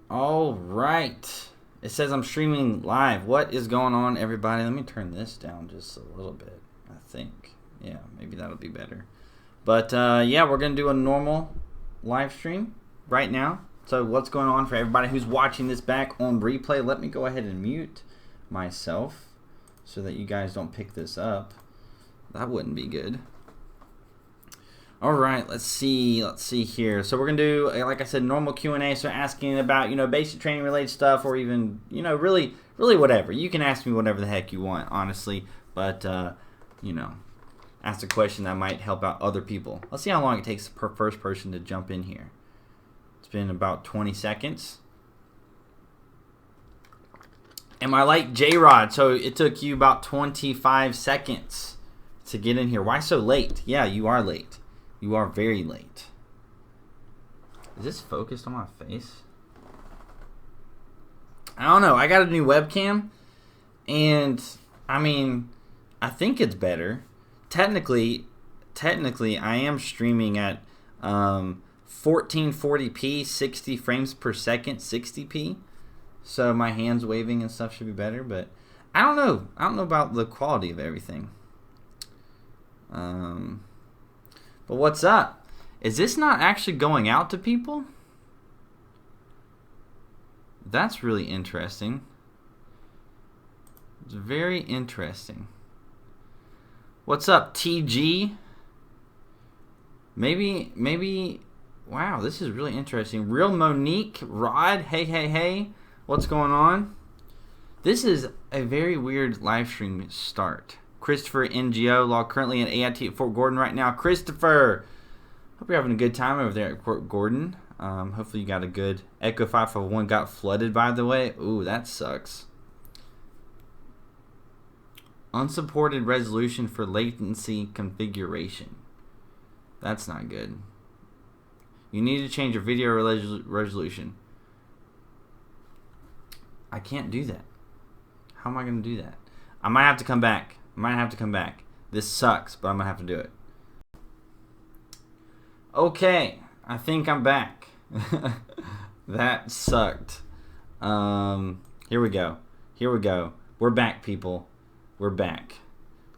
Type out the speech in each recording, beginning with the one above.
All right. It says I'm streaming live. What is going on, everybody? Let me turn this down just a little bit, I think. Yeah, maybe that'll be better. But, yeah, we're going to do a normal live stream right now. So what's going on for everybody who's watching this back on replay? Let me go ahead and mute myself so that you guys don't pick this up. That wouldn't be good. All right, let's see here. So we're gonna do, like I said, normal Q&A. So asking about, basic training related stuff, or even, really whatever. You can ask me whatever the heck you want, honestly. But ask a question that might help out other people. Let's see how long it takes per first person to jump in here. It's been about 20 seconds. Am I like J-Rod? So it took you about 25 seconds to get in here. Why so late? Yeah, you are late. You are very late. Is this focused on my face? I don't know. I got a new webcam, and I think it's better. Technically, I am streaming at 1440p, 60 frames per second, 60p. So my hands waving and stuff should be better, but I don't know. I don't know about the quality of everything. But what's up? Is this not actually going out to people? That's really interesting. It's very interesting. What's up, TG? Maybe, wow, this is really interesting. Real Monique, Rod, hey. What's going on? This is a very weird live stream start. Christopher NGO, law currently at AIT at Fort Gordon right now. Christopher, hope you're having a good time over there at Fort Gordon. Hopefully you got a good Echo 541 got flooded, by the way. Ooh, that sucks. Unsupported resolution for latency configuration. That's not good. You need to change your video resolution. I can't do that. How am I going to do that? I might have to come back. This sucks, but I'm going to have to do it. Okay, I think I'm back. That sucked. Here we go. We're back, people. We're back.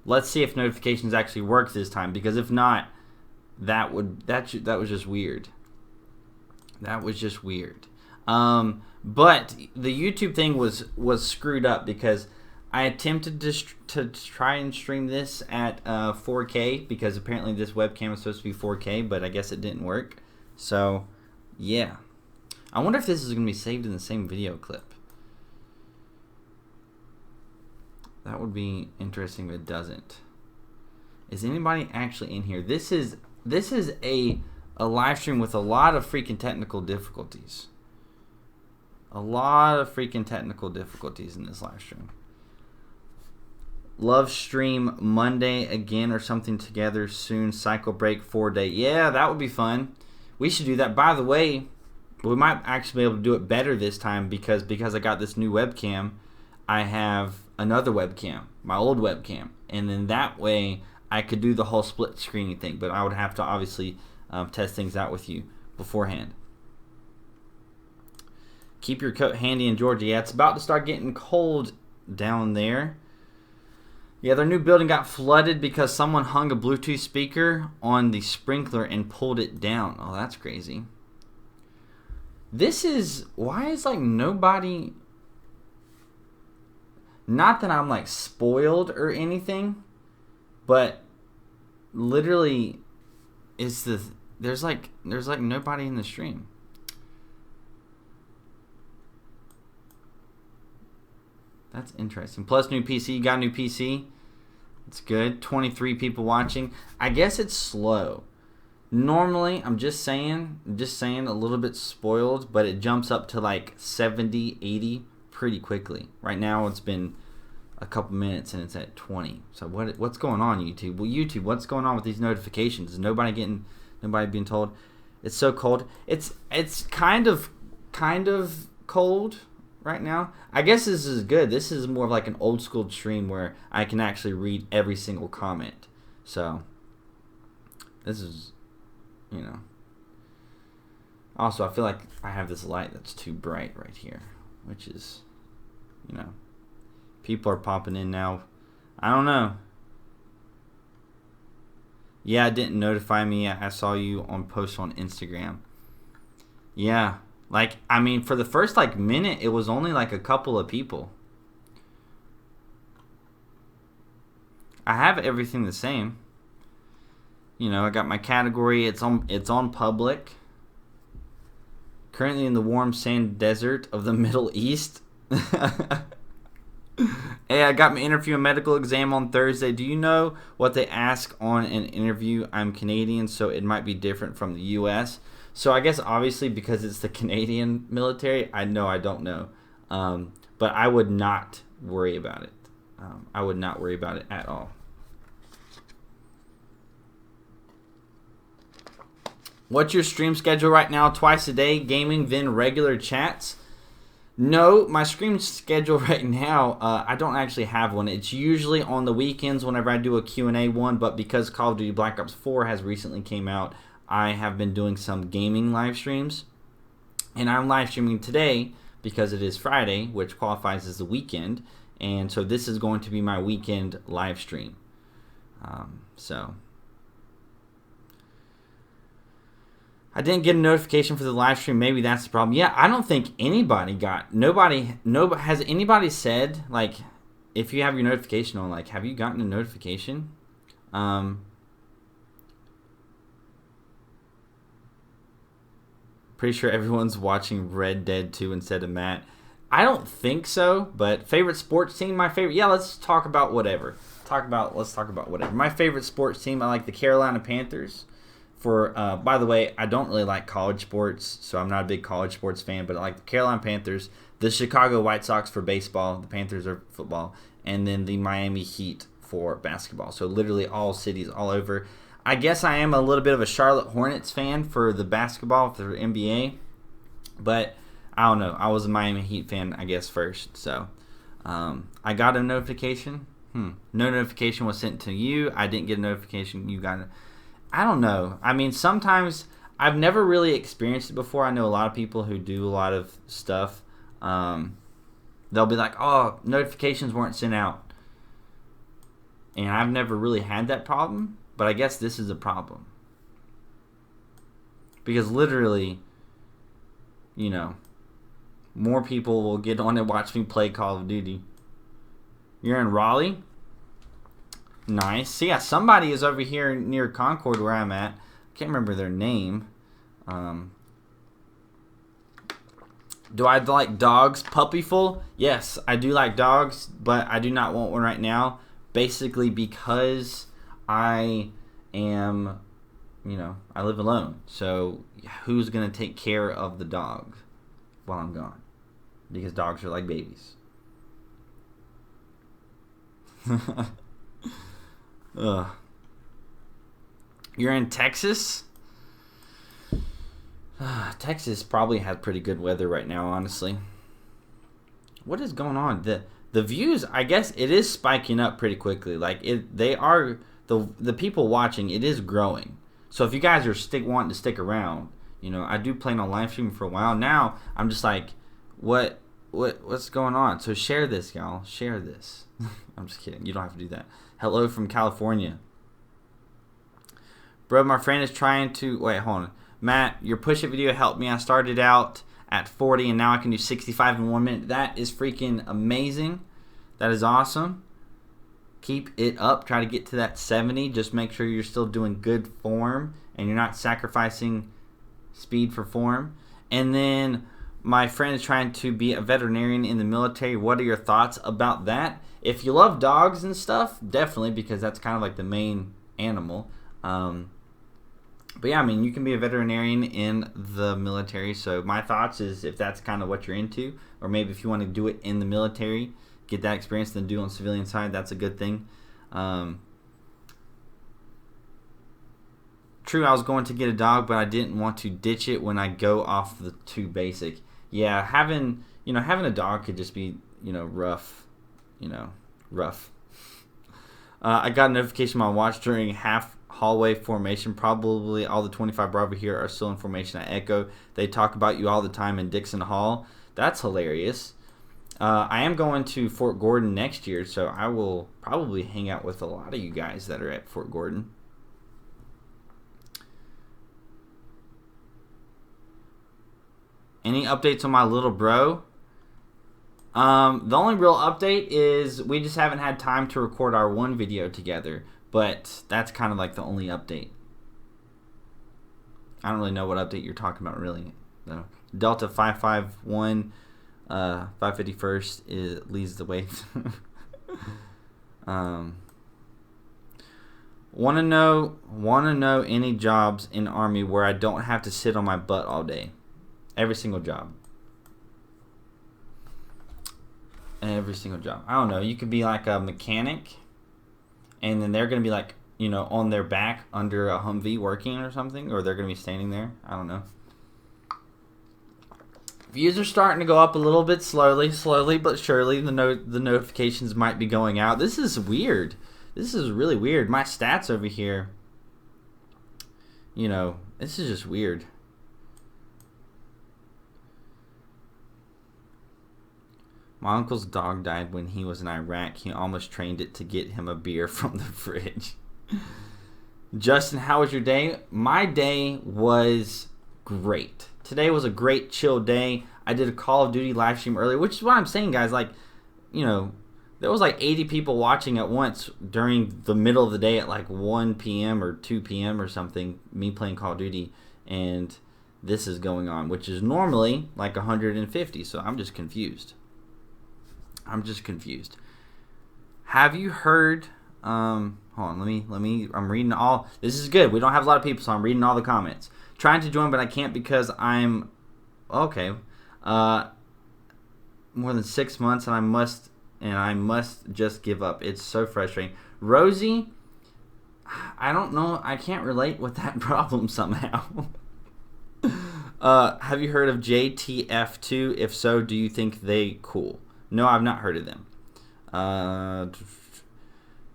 Let's see if notifications actually work this time, because if not, that was just weird. But the YouTube thing was screwed up because I attempted to try and stream this at 4K, because apparently this webcam is supposed to be 4K, but I guess it didn't work. So, yeah. I wonder if this is going to be saved in the same video clip. That would be interesting if it doesn't. Is anybody actually in here? This is a live stream with a lot of freaking technical difficulties. In this live stream. Love stream Monday again or something together soon. Cycle break 4-day. Yeah, that would be fun. We should do that. By the way, we might actually be able to do it better this time because I got this new webcam. I have another webcam, my old webcam, and then that way I could do the whole split screening thing. But I would have to obviously test things out with you beforehand. Keep your coat handy in Georgia. Yeah, it's about to start getting cold down there. Yeah, their new building got flooded because someone hung a Bluetooth speaker on the sprinkler and pulled it down. Oh, that's crazy. Why is like nobody... Not that I'm like spoiled or anything, but literally there's like nobody in the stream. That's interesting. Plus new PC. You got a new PC? It's good. 23 people watching. I guess it's slow. Normally, I'm just saying a little bit spoiled, but it jumps up to like 70, 80 pretty quickly. Right now, it's been a couple minutes and it's at 20. So what's going on, YouTube? Well, YouTube, what's going on with these notifications? Is nobody being told? It's so cold. It's kind of cold right now. I guess this is good. This is more of like an old school stream where I can actually read every single comment. So this is, Also, I feel like I have this light that's too bright right here, which is, people are popping in now. I don't know. Yeah, it didn't notify me. I saw you on post on Instagram. Yeah. Like, I mean, for the first, minute, it was only, a couple of people. I have everything the same. I got my category. It's on public. Currently in the warm sand desert of the Middle East. Hey, I got my interview and medical exam on Thursday. Do you know what they ask on an interview? I'm Canadian, so it might be different from the U.S. So I guess obviously because it's the Canadian military, I don't know. But I would not worry about it. I would not worry about it at all. What's your stream schedule right now? Twice a day, gaming, then regular chats? No, my stream schedule right now, I don't actually have one. It's usually on the weekends whenever I do a Q&A one, but because Call of Duty Black Ops 4 has recently came out, I have been doing some gaming live streams. And I'm live streaming today because it is Friday, which qualifies as the weekend. And so this is going to be my weekend live stream. I didn't get a notification for the live stream. Maybe that's the problem. Yeah, I don't think anybody got... Nobody... Has anybody said, if you have your notification on, have you gotten a notification? Pretty sure everyone's watching Red Dead 2 instead of Matt. I don't think so, but favorite sports team? My favorite... Yeah, let's talk about whatever. Let's talk about whatever. My favorite sports team, I like the Carolina Panthers. By the way, I don't really like college sports, so I'm not a big college sports fan, but I like the Carolina Panthers, the Chicago White Sox for baseball, the Panthers are football, and then the Miami Heat for basketball. So literally all cities all over. I guess I am a little bit of a Charlotte Hornets fan for the basketball, for the NBA, but I don't know. I was a Miami Heat fan, I guess, first. So I got a notification. No notification was sent to you. I didn't get a notification. You got it. I don't know. I mean, sometimes I've never really experienced it before. I know a lot of people who do a lot of stuff. They'll be like, oh, notifications weren't sent out. And I've never really had that problem, but I guess this is a problem. Because literally, more people will get on and watch me play Call of Duty. You're in Raleigh? Nice. So yeah, somebody is over here near Concord where I'm at. I can't remember their name. Do I like dogs? Puppyful? Yes, I do like dogs, but I do not want one right now. Basically because I am, I live alone. So who's going to take care of the dog while I'm gone? Because dogs are like babies. Ugh. You're in Texas? Texas probably has pretty good weather right now, honestly. What is going on? The views, I guess it is spiking up pretty quickly. The people watching, it is growing. So if you guys are wanting to stick around, I do plan on live streaming for a while. Now I'm just like, what's going on? So share this, y'all. Share this. I'm just kidding. You don't have to do that. Hello from California. Bro, my friend is trying to... Wait, hold on. Matt, your push-it video helped me. I started out at 40 and now I can do 65 in 1 minute. That is freaking amazing. That is awesome. Keep it up. Try to get to that 70. Just make sure you're still doing good form and you're not sacrificing speed for form. And then my friend is trying to be a veterinarian in the military. What are your thoughts about that? If you love dogs and stuff, definitely, because that's kind of like the main animal. But yeah, I mean, you can be a veterinarian in the military. So my thoughts is if that's kind of what you're into, or maybe if you want to do it in the military, get that experience, then do it on the civilian side, that's a good thing. True, I was going to get a dog, but I didn't want to ditch it when I go off the too basic. Yeah, having a dog could just be, rough. Rough. I got a notification on my watch during hallway formation. Probably all the 25 Bravo here are still in formation at Echo. They talk about you all the time in Dixon Hall. That's hilarious. I am going to Fort Gordon next year, so I will probably hang out with a lot of you guys that are at Fort Gordon. Any updates on my little bro? The only real update is we just haven't had time to record our one video together, but that's kind of like the only update. I don't really know what update you're talking about, really. No. Delta 551, 551st leads the way. Want to know any jobs in Army where I don't have to sit on my butt all day? Every single job. Every single job. I don't know. You could be like a mechanic, and then they're going to be like, you know, on their back under a Humvee working or something, or they're going to be standing there. I don't know. Views are starting to go up a little bit slowly but surely. The notifications might be going out. This is weird. This is really weird. My stats over here, you know, this is just weird. My uncle's dog died when he was in Iraq. He almost trained it to get him a beer from the fridge. Justin, how was your day? My day was great. Today was a great chill day. I did a Call of Duty live stream earlier, which is what I'm saying, guys. Like, you know, there was like 80 people watching at once during the middle of the day at like 1 p.m. or 2 p.m. or something, me playing Call of Duty, and this is going on, which is normally like 150, so I'm just confused. Have you heard, hold on, let me, I'm reading all, this is good. We don't have a lot of people, so I'm reading all the comments. Trying to join, but I can't because I'm, okay, more than 6 months, and I must just give up. It's so frustrating. Rosie, I don't know, I can't relate with that problem somehow. Have you heard of JTF2? If so, do you think they cool? No, I've not heard of them.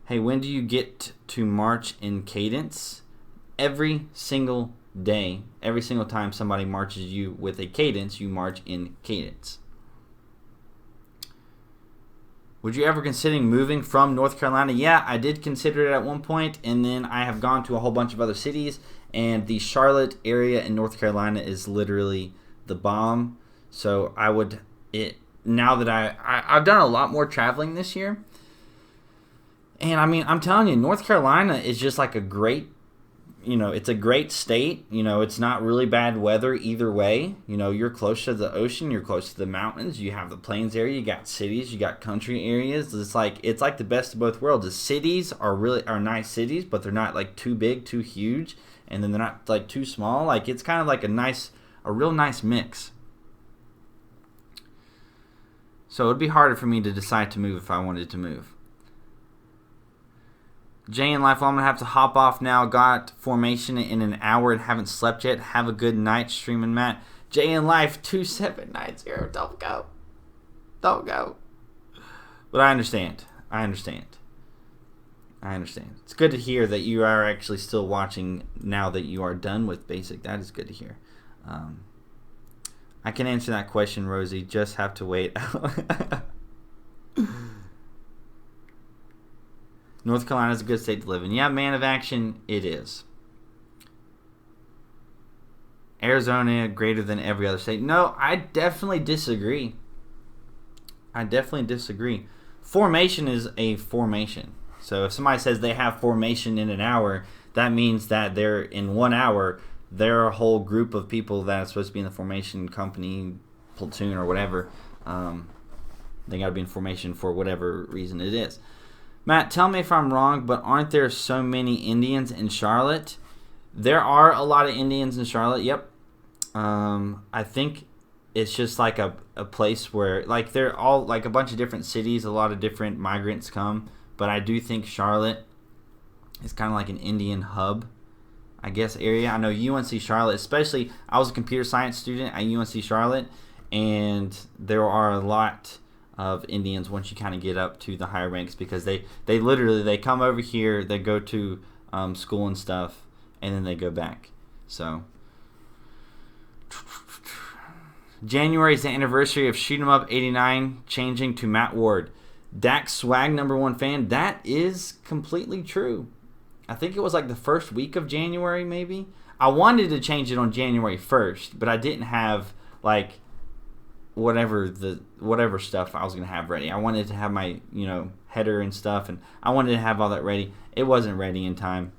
Hey, when do you get to march in cadence? Every single day. Every single time somebody marches you with a cadence, you march in cadence. Would you ever consider moving from North Carolina? Yeah, I did consider it at one point, and then I have gone to a whole bunch of other cities, and the Charlotte area in North Carolina is literally the bomb. So I would... Now that I've done a lot more traveling this year, and I mean, I'm telling you, North Carolina is just like a great, you know, it's a great state. You know, it's not really bad weather either way. You know, you're close to the ocean, you're close to the mountains, you have the plains area, you got cities, you got country areas. It's like the best of both worlds. The cities are nice cities, but they're not like too big, too huge, and then they're not like too small. Like, it's kind of like a real nice mix. So it would be harder for me to decide to move if I wanted to move. Jay in life, well, I'm going to have to hop off now. Got formation in an hour and haven't slept yet. Have a good night streaming, Matt. Jay in life, 2790. Don't go. Don't go. But I understand. It's good to hear that you are actually still watching now that you are done with basic. That is good to hear. I can answer that question, Rosie. Just have to wait. North Carolina is a good state to live in. Yeah, man of action, it is. Arizona greater than every other state. No, I definitely disagree. Formation is a formation. So if somebody says they have formation in an hour, that means that they're in 1 hour. They're a whole group of people that are supposed to be in the formation company, platoon, or whatever. They got to be in formation for whatever reason it is. Matt, tell me if I'm wrong, but aren't there so many Indians in Charlotte? There are a lot of Indians in Charlotte, yep. I think it's just like a place where, like, they're all, like, a bunch of different cities, a lot of different migrants come. But I do think Charlotte is kind of like an Indian hub, I guess, area. I know UNC Charlotte, especially, I was a computer science student at UNC Charlotte, and there are a lot of Indians once you kind of get up to the higher ranks, because they literally, they come over here, they go to school and stuff, and then they go back. So January is the anniversary of Shoot 'Em Up 89 changing to Matt Ward. Dax Swag #1 fan. That is completely true. I think it was like the first week of January, maybe. I wanted to change it on January 1st, but I didn't have like whatever stuff I was gonna have ready. I wanted to have my header and stuff, and I wanted to have all that ready. It wasn't ready in time,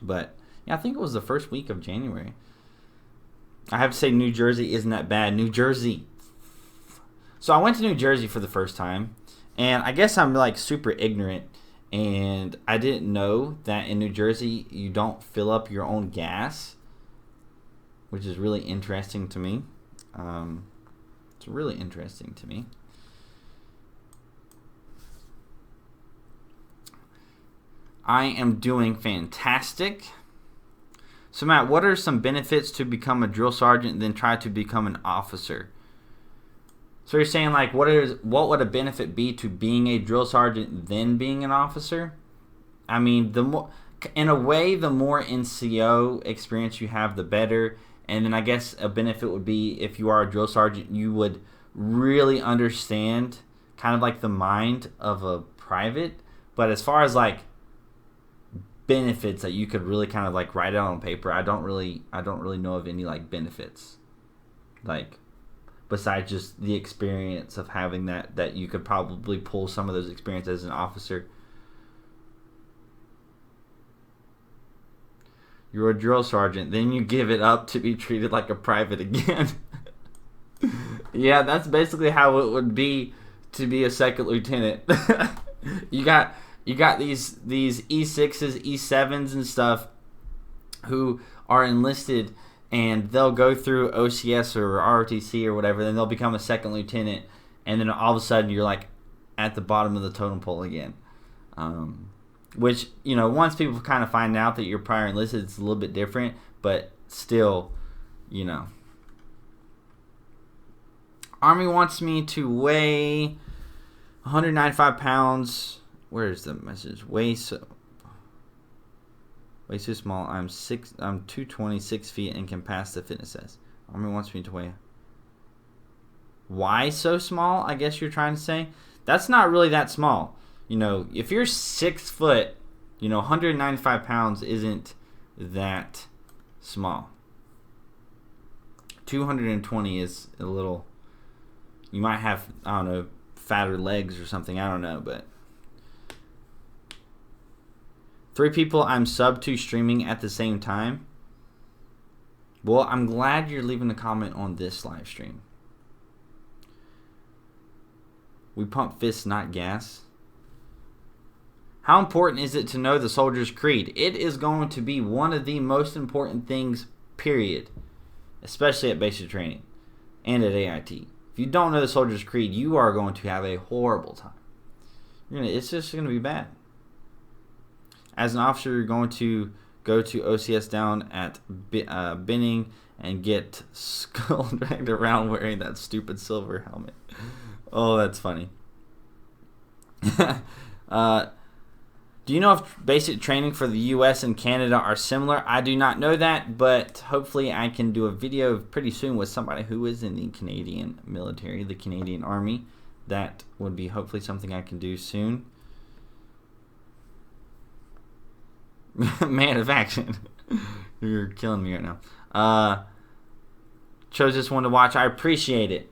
but yeah, I think it was the first week of January. I have to say, New Jersey isn't that bad. New Jersey. So I went to New Jersey for the first time, and I guess I'm like super ignorant, and I didn't know that in New Jersey you don't fill up your own gas, which is really interesting to me. It's really interesting to me. I am doing fantastic. So Matt, what are some benefits to become a drill sergeant and then try to become an officer? So you're saying like what would a benefit be to being a drill sergeant then being an officer? I mean, in a way, the more NCO experience you have, the better. And then I guess a benefit would be if you are a drill sergeant, you would really understand kind of like the mind of a private. But as far as like benefits that you could really kind of like write out on paper, I don't really know of any like benefits, like besides just the experience of having that you could probably pull some of those experiences as an officer. You're a drill sergeant, then you give it up to be treated like a private again. Yeah, that's basically how it would be to be a second lieutenant. You got these E6s, E7s and stuff who are enlisted, and they'll go through OCS or ROTC or whatever, then they'll become a second lieutenant, and then all of a sudden you're like at the bottom of the totem pole again. Which, once people kind of find out that you're prior enlisted, it's a little bit different, but still, Army wants me to weigh 195 pounds. Where's the message? Way too small. I'm 220, 6 feet, and can pass the fitness test. Army wants me to weigh. Why so small? I guess you're trying to say. That's not really that small. If you're 6 foot, 195 pounds isn't that small. 220 is a little. You might have, I don't know, fatter legs or something. I don't know, but. 3 people I'm sub to streaming at the same time. Well, I'm glad you're leaving a comment on this live stream. We pump fists, not gas. How important is it to know the soldier's creed? It is going to be one of the most important things, period. Especially at basic training and at AIT. If you don't know the soldier's creed, you are going to have a horrible time. It's just going to be bad. As an officer, you're going to go to OCS down at Binning and get skull dragged around wearing that stupid silver helmet. Oh, that's funny. Do you know if basic training for the U.S. and Canada are similar? I do not know that, but hopefully I can do a video pretty soon with somebody who is in the Canadian military, the Canadian Army. That would be hopefully something I can do soon. Man of action. You're killing me right now. Chose this one to watch. I appreciate it.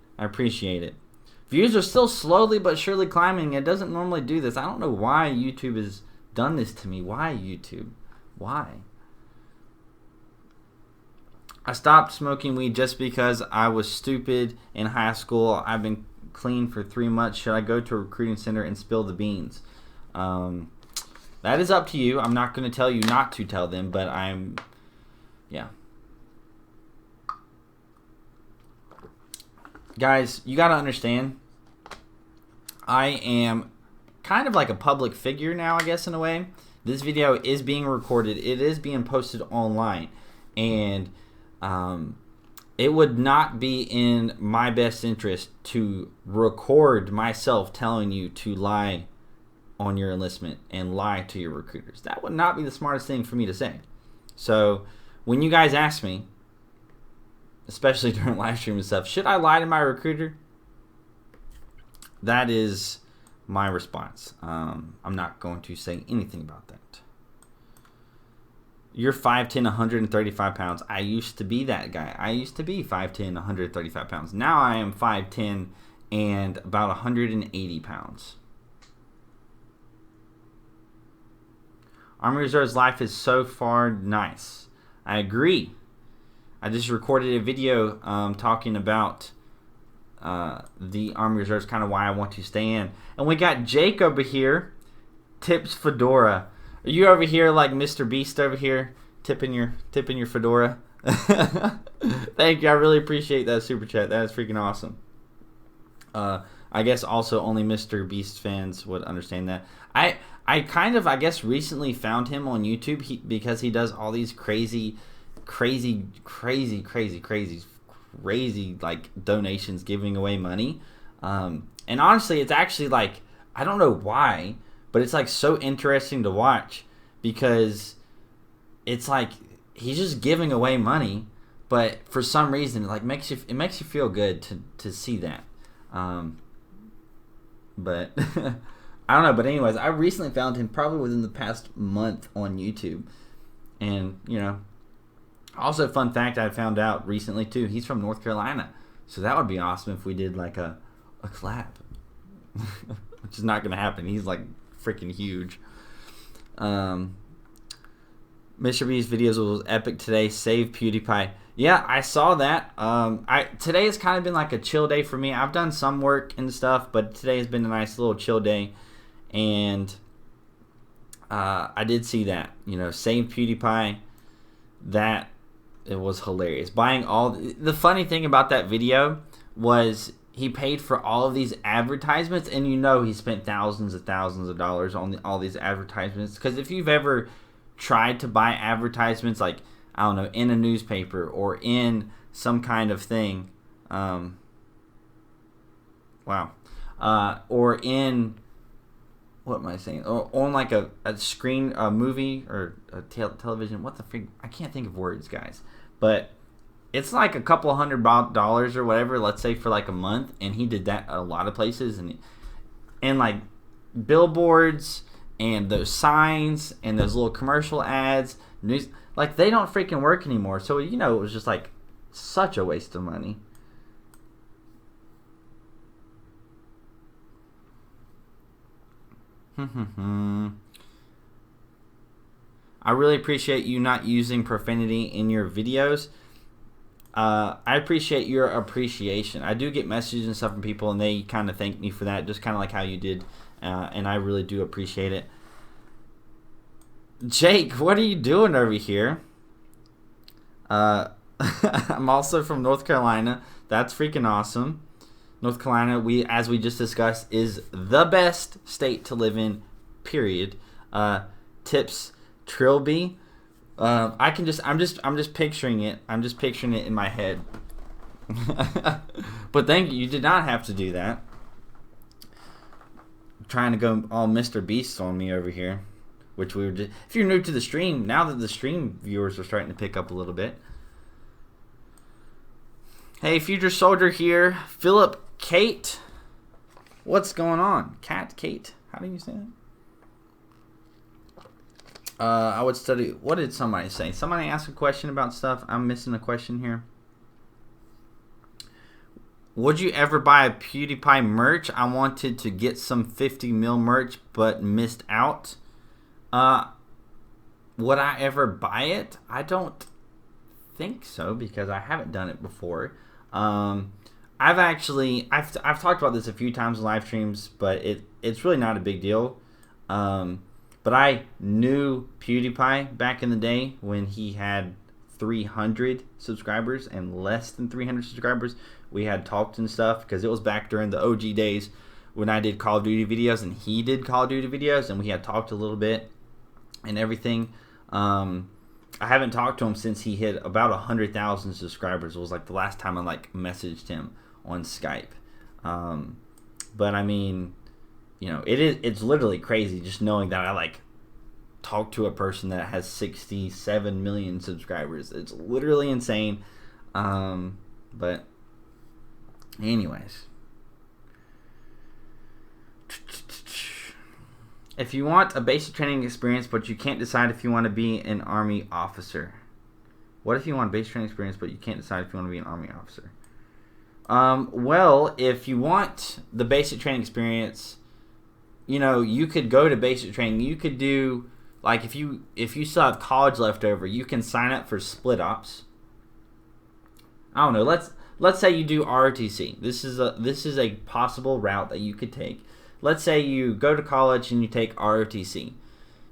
Views are still slowly but surely climbing. It doesn't normally do this. I don't know why YouTube has done this to me. Why, YouTube? Why? I stopped smoking weed just because I was stupid in high school. I've been clean for 3 months. Should I go to a recruiting center and spill the beans? That is up to you. I'm not going to tell you not to tell them, but yeah. Guys, you got to understand, I am kind of like a public figure now, I guess, in a way. This video is being recorded. It is being posted online. And it would not be in my best interest to record myself telling you to lie on your enlistment and lie to your recruiters. That would not be the smartest thing for me to say. So when you guys ask me, especially during live stream and stuff, should I lie to my recruiter? That is my response. I'm not going to say anything about that. You're 5'10", 135 pounds. I used to be that guy. I used to be 5'10", 135 pounds. Now I am 5'10", and about 180 pounds. Army Reserve's life is so far nice. I agree. I just recorded a video talking about the Army Reserves, kind of why I want to stay in. And we got Jake over here, tips fedora. Are you over here like Mr. Beast over here, tipping your fedora? Thank you. I really appreciate that super chat. That is freaking awesome. I guess also only Mr. Beast fans would understand that. I kind of, I guess, recently found him on YouTube because he does all these crazy like donations, giving away money. And honestly, it's actually like, I don't know why, but it's like so interesting to watch because it's like he's just giving away money, but for some reason it makes you feel good to see that. But I don't know. But anyways, I recently found him probably within the past month on YouTube, and also fun fact I found out recently too. He's from North Carolina, so that would be awesome if we did like a collab, which is not gonna happen. He's like freaking huge. Mr. B's videos was epic today. Save PewDiePie. Yeah, I saw that. Today has kind of been like a chill day for me. I've done some work and stuff, but today has been a nice little chill day. And I did see that. Save PewDiePie. That it was hilarious. Buying all the funny thing about that video was he paid for all of these advertisements, and he spent thousands of dollars on all these advertisements. Because if you've ever tried to buy advertisements, like, I don't know, in a newspaper or in some kind of thing, or in, what am I saying, or on like a screen, a movie, or a television, what the freak, I can't think of words, guys, but it's like a couple $100 or whatever, let's say for like a month, and he did that at a lot of places, and like billboards and those signs and those little commercial ads, news, like they don't freaking work anymore. So it was just like such a waste of money. I really appreciate you not using profanity in your videos. I appreciate your appreciation. I do get messages and stuff from people, and they kind of thank me for that, just kind of like how you did, and I really do appreciate it. Jake, what are you doing over here? I'm also from North Carolina. That's freaking awesome. North Carolina, as we just discussed, is the best state to live in, period. Tips Trilby. I'm just picturing it. I'm just picturing it in my head. But thank you. You did not have to do that. I'm trying to go all Mr. Beast on me over here, which we were just, if you're new to the stream, now that the stream viewers are starting to pick up a little bit. Hey, Future Soldier here. Philip Kate. What's going on? Kate. How do you say that? I would study. What did somebody say? Somebody asked a question about stuff. I'm missing a question here. Would you ever buy a PewDiePie merch? I wanted to get some 50 mil merch, but missed out. Would I ever buy it? I don't think so, because I haven't done it before. I've talked about this a few times in live streams, but it's really not a big deal. But I knew PewDiePie back in the day when he had 300 subscribers and less than 300 subscribers. We had talked and stuff, because it was back during the OG days when I did Call of Duty videos and he did Call of Duty videos, and we had talked a little bit and everything. I haven't talked to him since he hit about 100,000 subscribers. It was like the last time I messaged him on Skype. But I mean, it's literally crazy just knowing that I like talk to a person that has 67 million subscribers. It's literally insane. But anyways, if you want a basic training experience but you can't decide if you want to be an Army officer. What if you want basic training experience but you can't decide if you want to be an Army officer? Well, if you want the basic training experience, you could go to basic training. You could do, like, if you still have college left over, you can sign up for split ops. I don't know. Let's say you do ROTC. This is a possible route that you could take. Let's say you go to college and you take ROTC.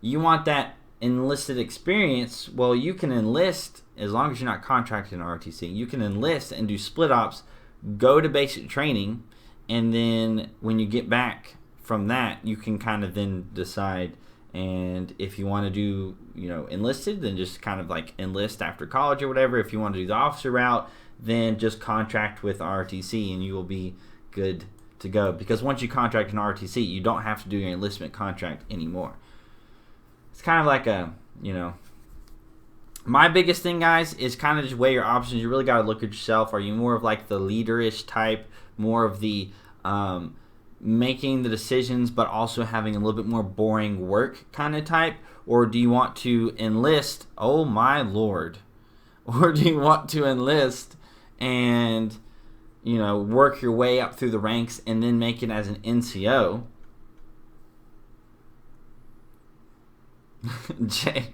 You want that enlisted experience. Well, you can enlist as long as you're not contracted in ROTC. You can enlist and do split ops, go to basic training, and then when you get back from that, you can kind of then decide. And if you want to do, enlisted, then just kind of like enlist after college or whatever. If you want to do the officer route, then just contract with ROTC and you will be good to go. Because once you contract in ROTC, you don't have to do your enlistment contract anymore. It's kind of like my biggest thing, guys, is kind of just weigh your options. You really got to look at yourself. Are you more of like the leaderish type, more of the making the decisions but also having a little bit more boring work kind of type? Or do you want to enlist, oh my lord, or do you want to enlist and work your way up through the ranks and then make it as an NCO? Jay,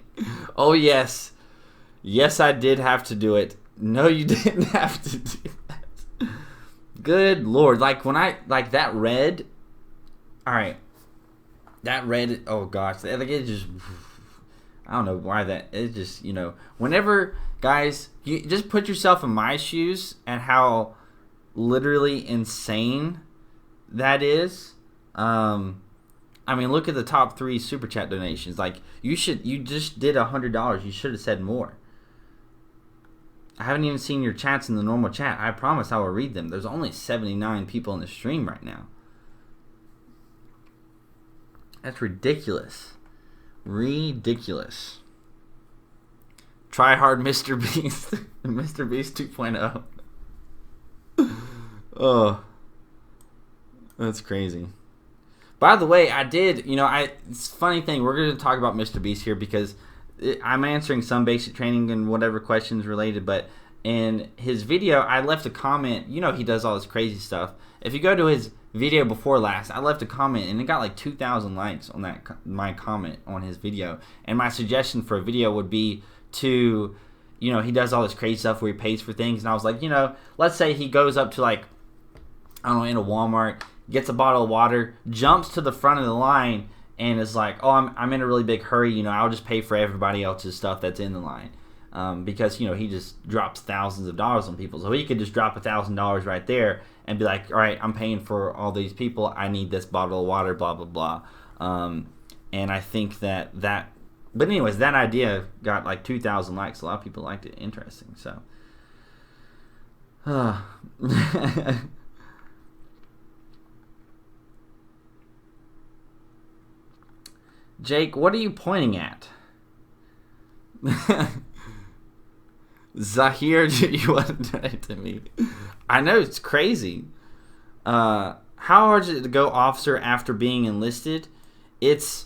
oh yes, I did have to do it. No, you didn't have to do that. Good lord, like when I like that red. All right, that red. Oh gosh, like it just. I don't know why that. It just whenever guys, you just put yourself in my shoes and how literally insane that is. I mean, look at the top 3 super chat donations. Like you just did $100. You should have said more. I haven't even seen your chats in the normal chat. I promise I will read them. There's only 79 people in the stream right now. That's ridiculous. Ridiculous. Try hard, Mr. Beast. Mr. Beast 2.0. Oh. That's crazy. By the way, I did, it's a funny thing. We're going to talk about Mr. Beast here because I'm answering some basic training and whatever questions related, but in his video, I left a comment. He does all this crazy stuff. If you go to his video before last, I left a comment and it got like 2,000 likes on my comment on his video. And my suggestion for a video would be to, he does all this crazy stuff where he pays for things. And I was like, let's say he goes up to like, I don't know, in a Walmart, gets a bottle of water, jumps to the front of the line, and is like, oh, I'm in a really big hurry, I'll just pay for everybody else's stuff that's in the line. Because, he just drops thousands of dollars on people. So he could just drop $1,000 right there and be like, all right, I'm paying for all these people. I need this bottle of water, blah, blah, blah. And I think that but anyways, that idea got like 2,000 likes. A lot of people liked it. Interesting. So, Jake, what are you pointing at? Zahir, you want to donate to me? I know, it's crazy. How hard is it to go officer after being enlisted? It's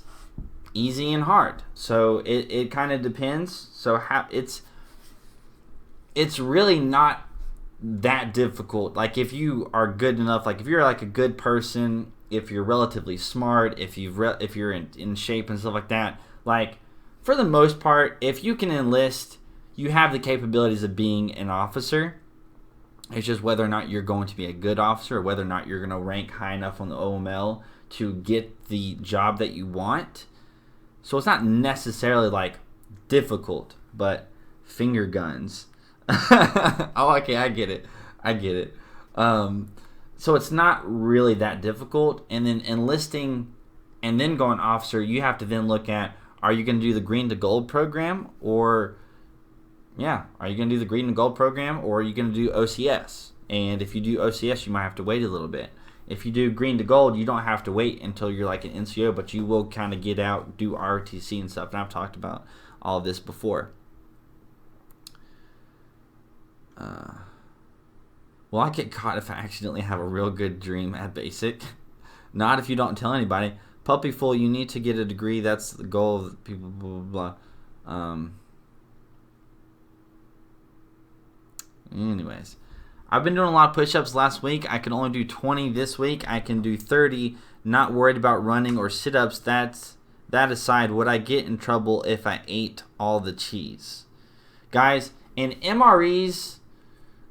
easy and hard. So it kind of depends. So it's really not that difficult. Like if you are good enough, like if you're like a good person, if you're relatively smart, if you're in shape and stuff like that, like for the most part, if you can enlist, you have the capabilities of being an officer. It's just whether or not you're going to be a good officer or whether or not you're going to rank high enough on the OML to get the job that you want. So it's not necessarily like difficult, but finger guns. Oh, okay, I get it. So it's not really that difficult. And then enlisting and then going officer, you have to then look at, are you going to do the green to gold program are you going to do the green and gold program or are you going to do OCS? And if you do OCS, you might have to wait a little bit. If you do green to gold, you don't have to wait until you're like an NCO, but you will kind of get out, do ROTC and stuff. And I've talked about all of this before. Will I get caught if I accidentally have a real good dream at basic? Not if you don't tell anybody. Puppy full, you need to get a degree. That's the goal of people, blah, blah, blah. Anyways. I've been doing a lot of push-ups last week. I can only do 20 this week. I can do 30. Not worried about running or sit-ups. That aside, would I get in trouble if I ate all the cheese? Guys, in MREs,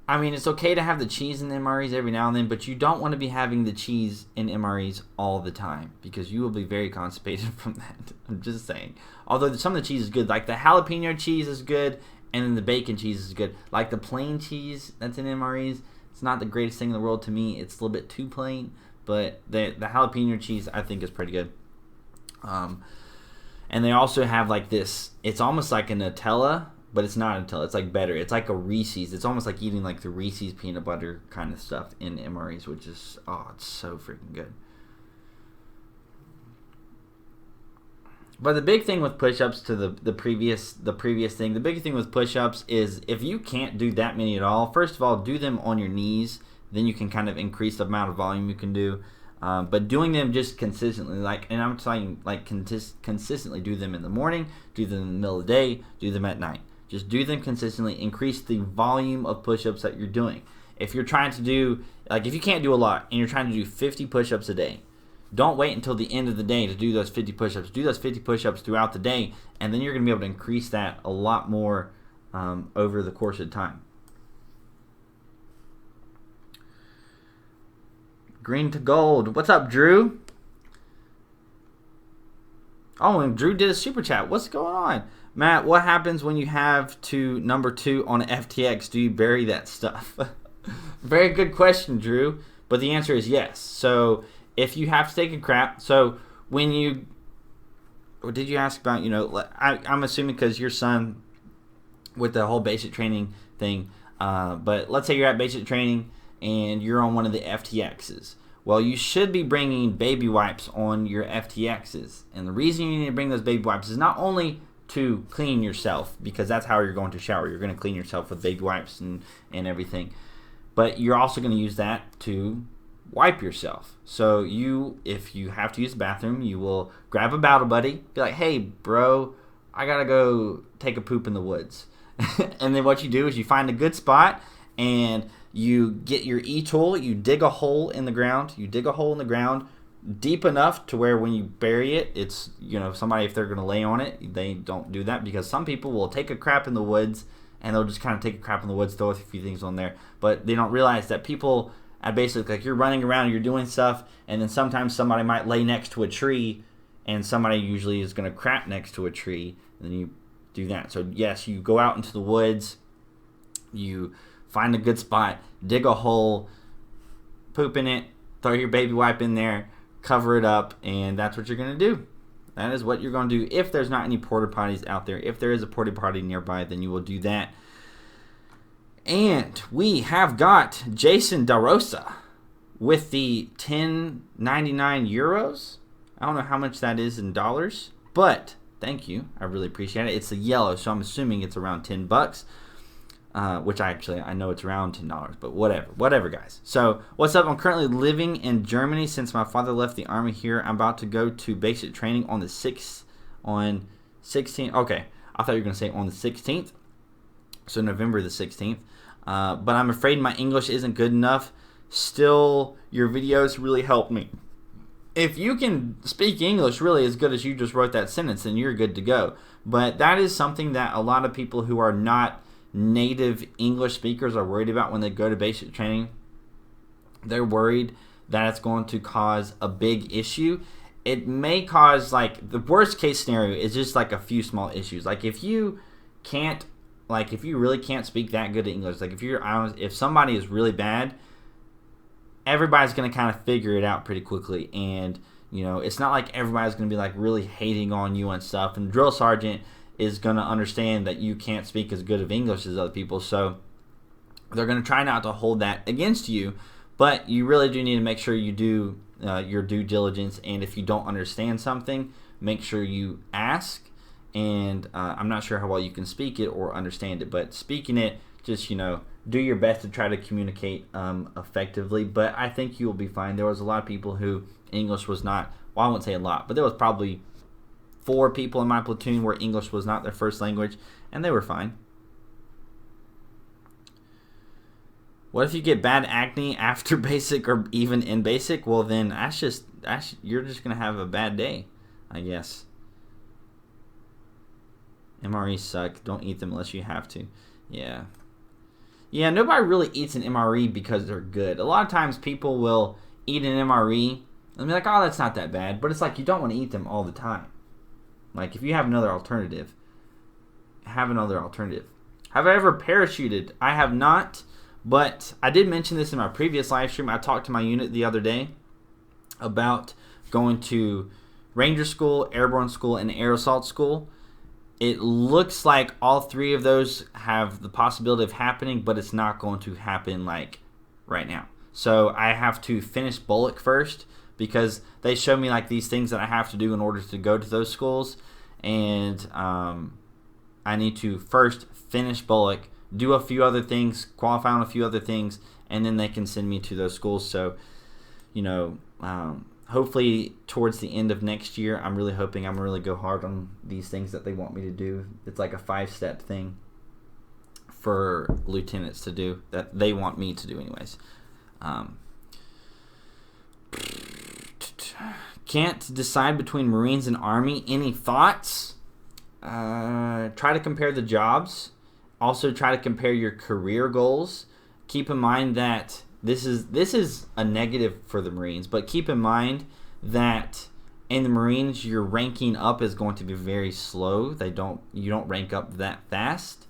I mean, it's okay to have the cheese in the MREs every now and then, but you don't want to be having the cheese in MREs all the time because you will be very constipated from that. I'm just saying. Although some of the cheese is good. Like the jalapeno cheese is good. And then the bacon cheese is good. Like the plain cheese that's in MREs, it's not the greatest thing in the world to me. It's a little bit too plain. But the jalapeno cheese, I think, is pretty good. And they also have like this. It's almost like a Nutella, but it's not Nutella. It's like better. It's like a Reese's. It's almost like eating like the Reese's peanut butter kind of stuff in MREs, which is, oh, it's so freaking good. But the big thing with push-ups to the previous thing, the big thing with push-ups is if you can't do that many at all, first of all, do them on your knees. Then you can kind of increase the amount of volume you can do. But doing them just consistently, and I'm saying consistently, do them in the morning, do them in the middle of the day, do them at night. Just do them consistently. Increase the volume of push-ups that you're doing. If you're trying to do, if you can't do a lot and you're trying to do 50 push-ups a day, don't wait until the end of the day to do those 50 push-ups. Do those 50 push-ups throughout the day, and then you're going to be able to increase that a lot more over the course of time. Green to gold. What's up, Drew? Oh, and Drew did a super chat. What's going on? Matt, what happens when you have to number 2 on FTX? Do you bury that stuff? Very good question, Drew. But the answer is yes. So if you have to take a crap, so when you, or did you ask about, I'm assuming because your son with the whole basic training thing, but let's say you're at basic training and you're on one of the FTXs. Well, you should be bringing baby wipes on your FTXs. And the reason you need to bring those baby wipes is not only to clean yourself, because that's how you're going to shower. You're going to clean yourself with baby wipes and everything. But you're also going to use that to wipe yourself. So if you have to use the bathroom, you will grab a battle buddy, be like, hey, bro, I got to go take a poop in the woods. And then what you do is you find a good spot and you get your e-tool, you dig a hole in the ground. You dig a hole in the ground deep enough to where when you bury it, it's, somebody, if they're going to lay on it, they don't do that because some people will take a crap in the woods and they'll just kind of take a crap in the woods, throw a few things on there. But they don't realize that people, basically, you're running around, you're doing stuff, and then sometimes somebody might lay next to a tree, and somebody usually is going to crap next to a tree, and then you do that. So yes, you go out into the woods, you find a good spot, dig a hole, poop in it, throw your baby wipe in there, cover it up, and that's what you're going to do. That is what you're going to do if there's not any porta potties out there. If there is a porta potty nearby, then you will do that. And we have got Jason DaRosa with the 10.99 euros. I don't know how much that is in dollars, but thank you. I really appreciate it. It's a yellow, so I'm assuming it's around $10. Which I know it's around $10, but whatever, guys. So what's up? I'm currently living in Germany since my father left the army here. I'm about to go to basic training on the 16th. Okay, I thought you were gonna say on the 16th, so November the 16th. But I'm afraid my English isn't good enough. Still, your videos really help me. If you can speak English really as good as you just wrote that sentence, then you're good to go. But that is something that a lot of people who are not native English speakers are worried about when they go to basic training. They're worried that it's going to cause a big issue. It may cause, the worst case scenario is just a few small issues. If you really can't speak that good English, if somebody is really bad, everybody's going to kind of figure it out pretty quickly. And, it's not like everybody's going to be really hating on you and stuff. And drill sergeant is going to understand that you can't speak as good of English as other people, so they're going to try not to hold that against you. But you really do need to make sure you do your due diligence, and if you don't understand something, make sure you ask. And I'm not sure how well you can speak it or understand it, but speaking it, just, do your best to try to communicate effectively. But I think you will be fine. There was a lot of people who English was not, well, I won't say a lot, but there was probably 4 people in my platoon where English was not their first language, and they were fine. What if you get bad acne after basic or even in basic? Well, then you're just going to have a bad day, I guess. MREs suck. Don't eat them unless you have to. Yeah. Yeah, nobody really eats an MRE because they're good. A lot of times people will eat an MRE and be like, oh, that's not that bad. But it's like you don't want to eat them all the time. Like, if you have another alternative, have another alternative. Have I ever parachuted? I have not, but I did mention this in my previous live stream. I talked to my unit the other day about going to Ranger School, Airborne School, and Air Assault School. It looks like all 3 of those have the possibility of happening, but it's not going to happen like right now. So I have to finish Bullock first, because they show me like these things that I have to do in order to go to those schools, and I need to first finish Bullock, do a few other things, qualify on a few other things, and then they can send me to those schools. So, hopefully towards the end of next year, I'm really hoping I'm going to really go hard on these things that they want me to do. It's like a 5-step thing for lieutenants to do that they want me to do anyways. Can't decide between Marines and Army. Any thoughts? Try to compare the jobs. Also try to compare your career goals. Keep in mind that this is a negative for the Marines, but keep in mind that in the Marines your ranking up is going to be very slow. You don't rank up that fast.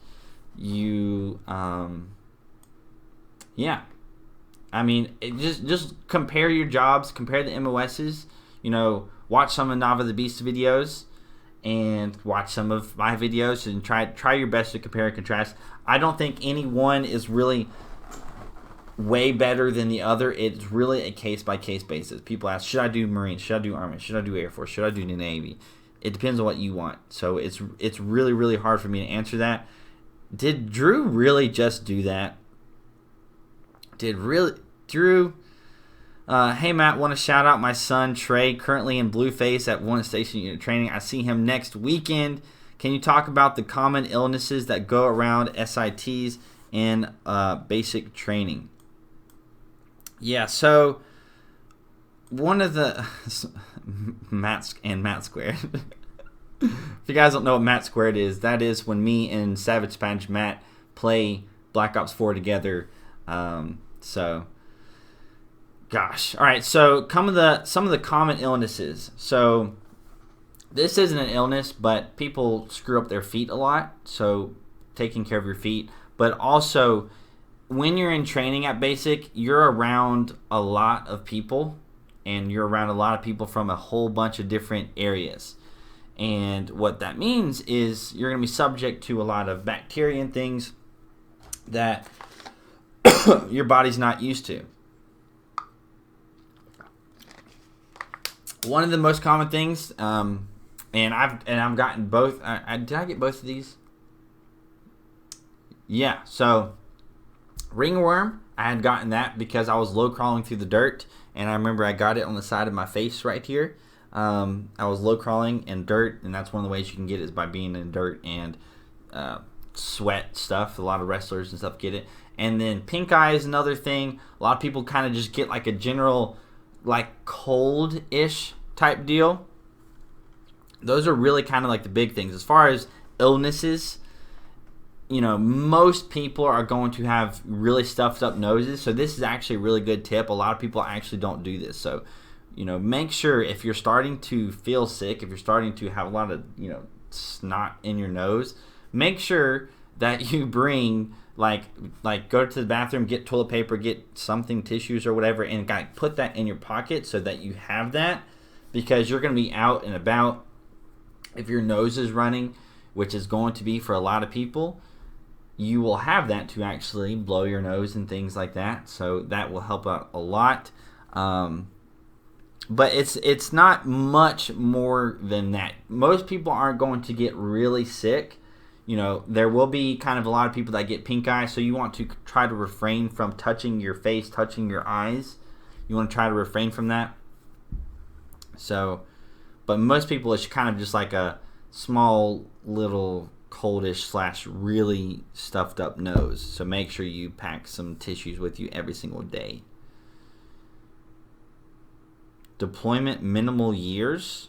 I mean, just compare your jobs, compare the MOSs. Watch some of Nava the Beast videos and watch some of my videos and try your best to compare and contrast. I don't think any one is really way better than the other. It's really a case-by-case basis. People ask, should I do Marines? Should I do Army? Should I do Air Force? Should I do the Navy? It depends on what you want. So it's really, really hard for me to answer that. Did Drew really just do that? Drew? Hey Matt, want to shout out my son Trey, currently in Blueface at 1 Station Unit Training. I see him next weekend. Can you talk about the common illnesses that go around SITs in basic training? Yeah, so one of the Matt Squared. If you guys don't know what Matt Squared is, that is when me and Savage Spanish Matt play Black Ops 4 together. Gosh. All right, so some of the common illnesses. So this isn't an illness, but people screw up their feet a lot, so taking care of your feet. But also, when you're in training at basic, you're around a lot of people, and you're around a lot of people from a whole bunch of different areas. And what that means is you're going to be subject to a lot of bacteria and things that your body's not used to. One of the most common things, and I've gotten both. Did I get both of these? Yeah. So ringworm, I had gotten that because I was low crawling through the dirt, and I remember I got it on the side of my face right here. I was low crawling in dirt, and that's one of the ways you can get it is by being in dirt and sweat stuff. A lot of wrestlers and stuff get it. And then pink eye is another thing. A lot of people kind of just get like a general like cold-ish type deal. Those are really kind of like the big things. As far as illnesses, most people are going to have really stuffed up noses. So this is actually a really good tip. A lot of people actually don't do this. So, make sure if you're starting to feel sick, if you're starting to have a lot of, snot in your nose, make sure that you bring like go to the bathroom, get toilet paper, get something, tissues or whatever, and put that in your pocket so that you have that, because you're going to be out and about. If your nose is running, which is going to be for a lot of people, you will have that to actually blow your nose and things like that. So that will help out a lot. But it's not much more than that. Most people aren't going to get really sick. There will be kind of a lot of people that get pink eye, so you want to try to refrain from touching your face, touching your eyes. You want to try to refrain from that. So, but most people, it's kind of just like a small little coldish / really stuffed up nose. So make sure you pack some tissues with you every single day. Deployment minimal years.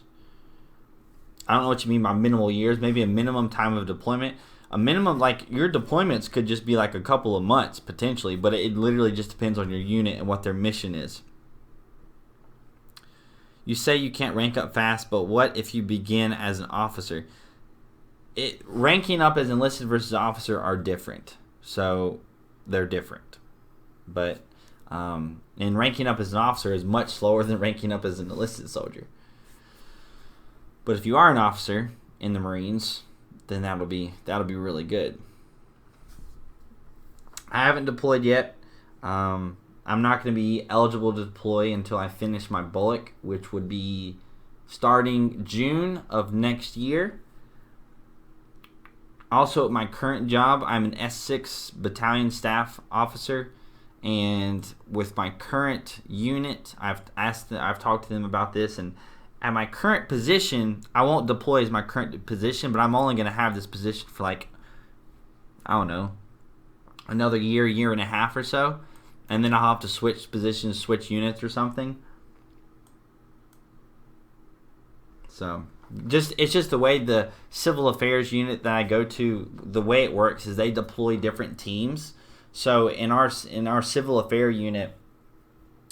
I don't know what you mean by minimal years. Maybe a minimum time of deployment. A minimum, like your deployments could just be like a couple of months potentially, but it literally just depends on your unit and what their mission is. You say you can't rank up fast, but what if you begin as an officer? Ranking up as enlisted versus officer are different. So they're different. But and ranking up as an officer is much slower than ranking up as an enlisted soldier. But if you are an officer in the Marines, then that'll be really good. I haven't deployed yet. I'm not going to be eligible to deploy until I finish my bullock, which would be starting June of next year. Also, at my current job, I'm an S6 battalion staff officer, and with my current unit, I've talked to them about this, and at my current position, I won't deploy as my current position, but I'm only going to have this position for another year and a half or so, and then I'll have to switch positions, switch units or something. So it's just the way the civil affairs unit that I go to, the way it works is they deploy different teams. So in our civil affairs unit,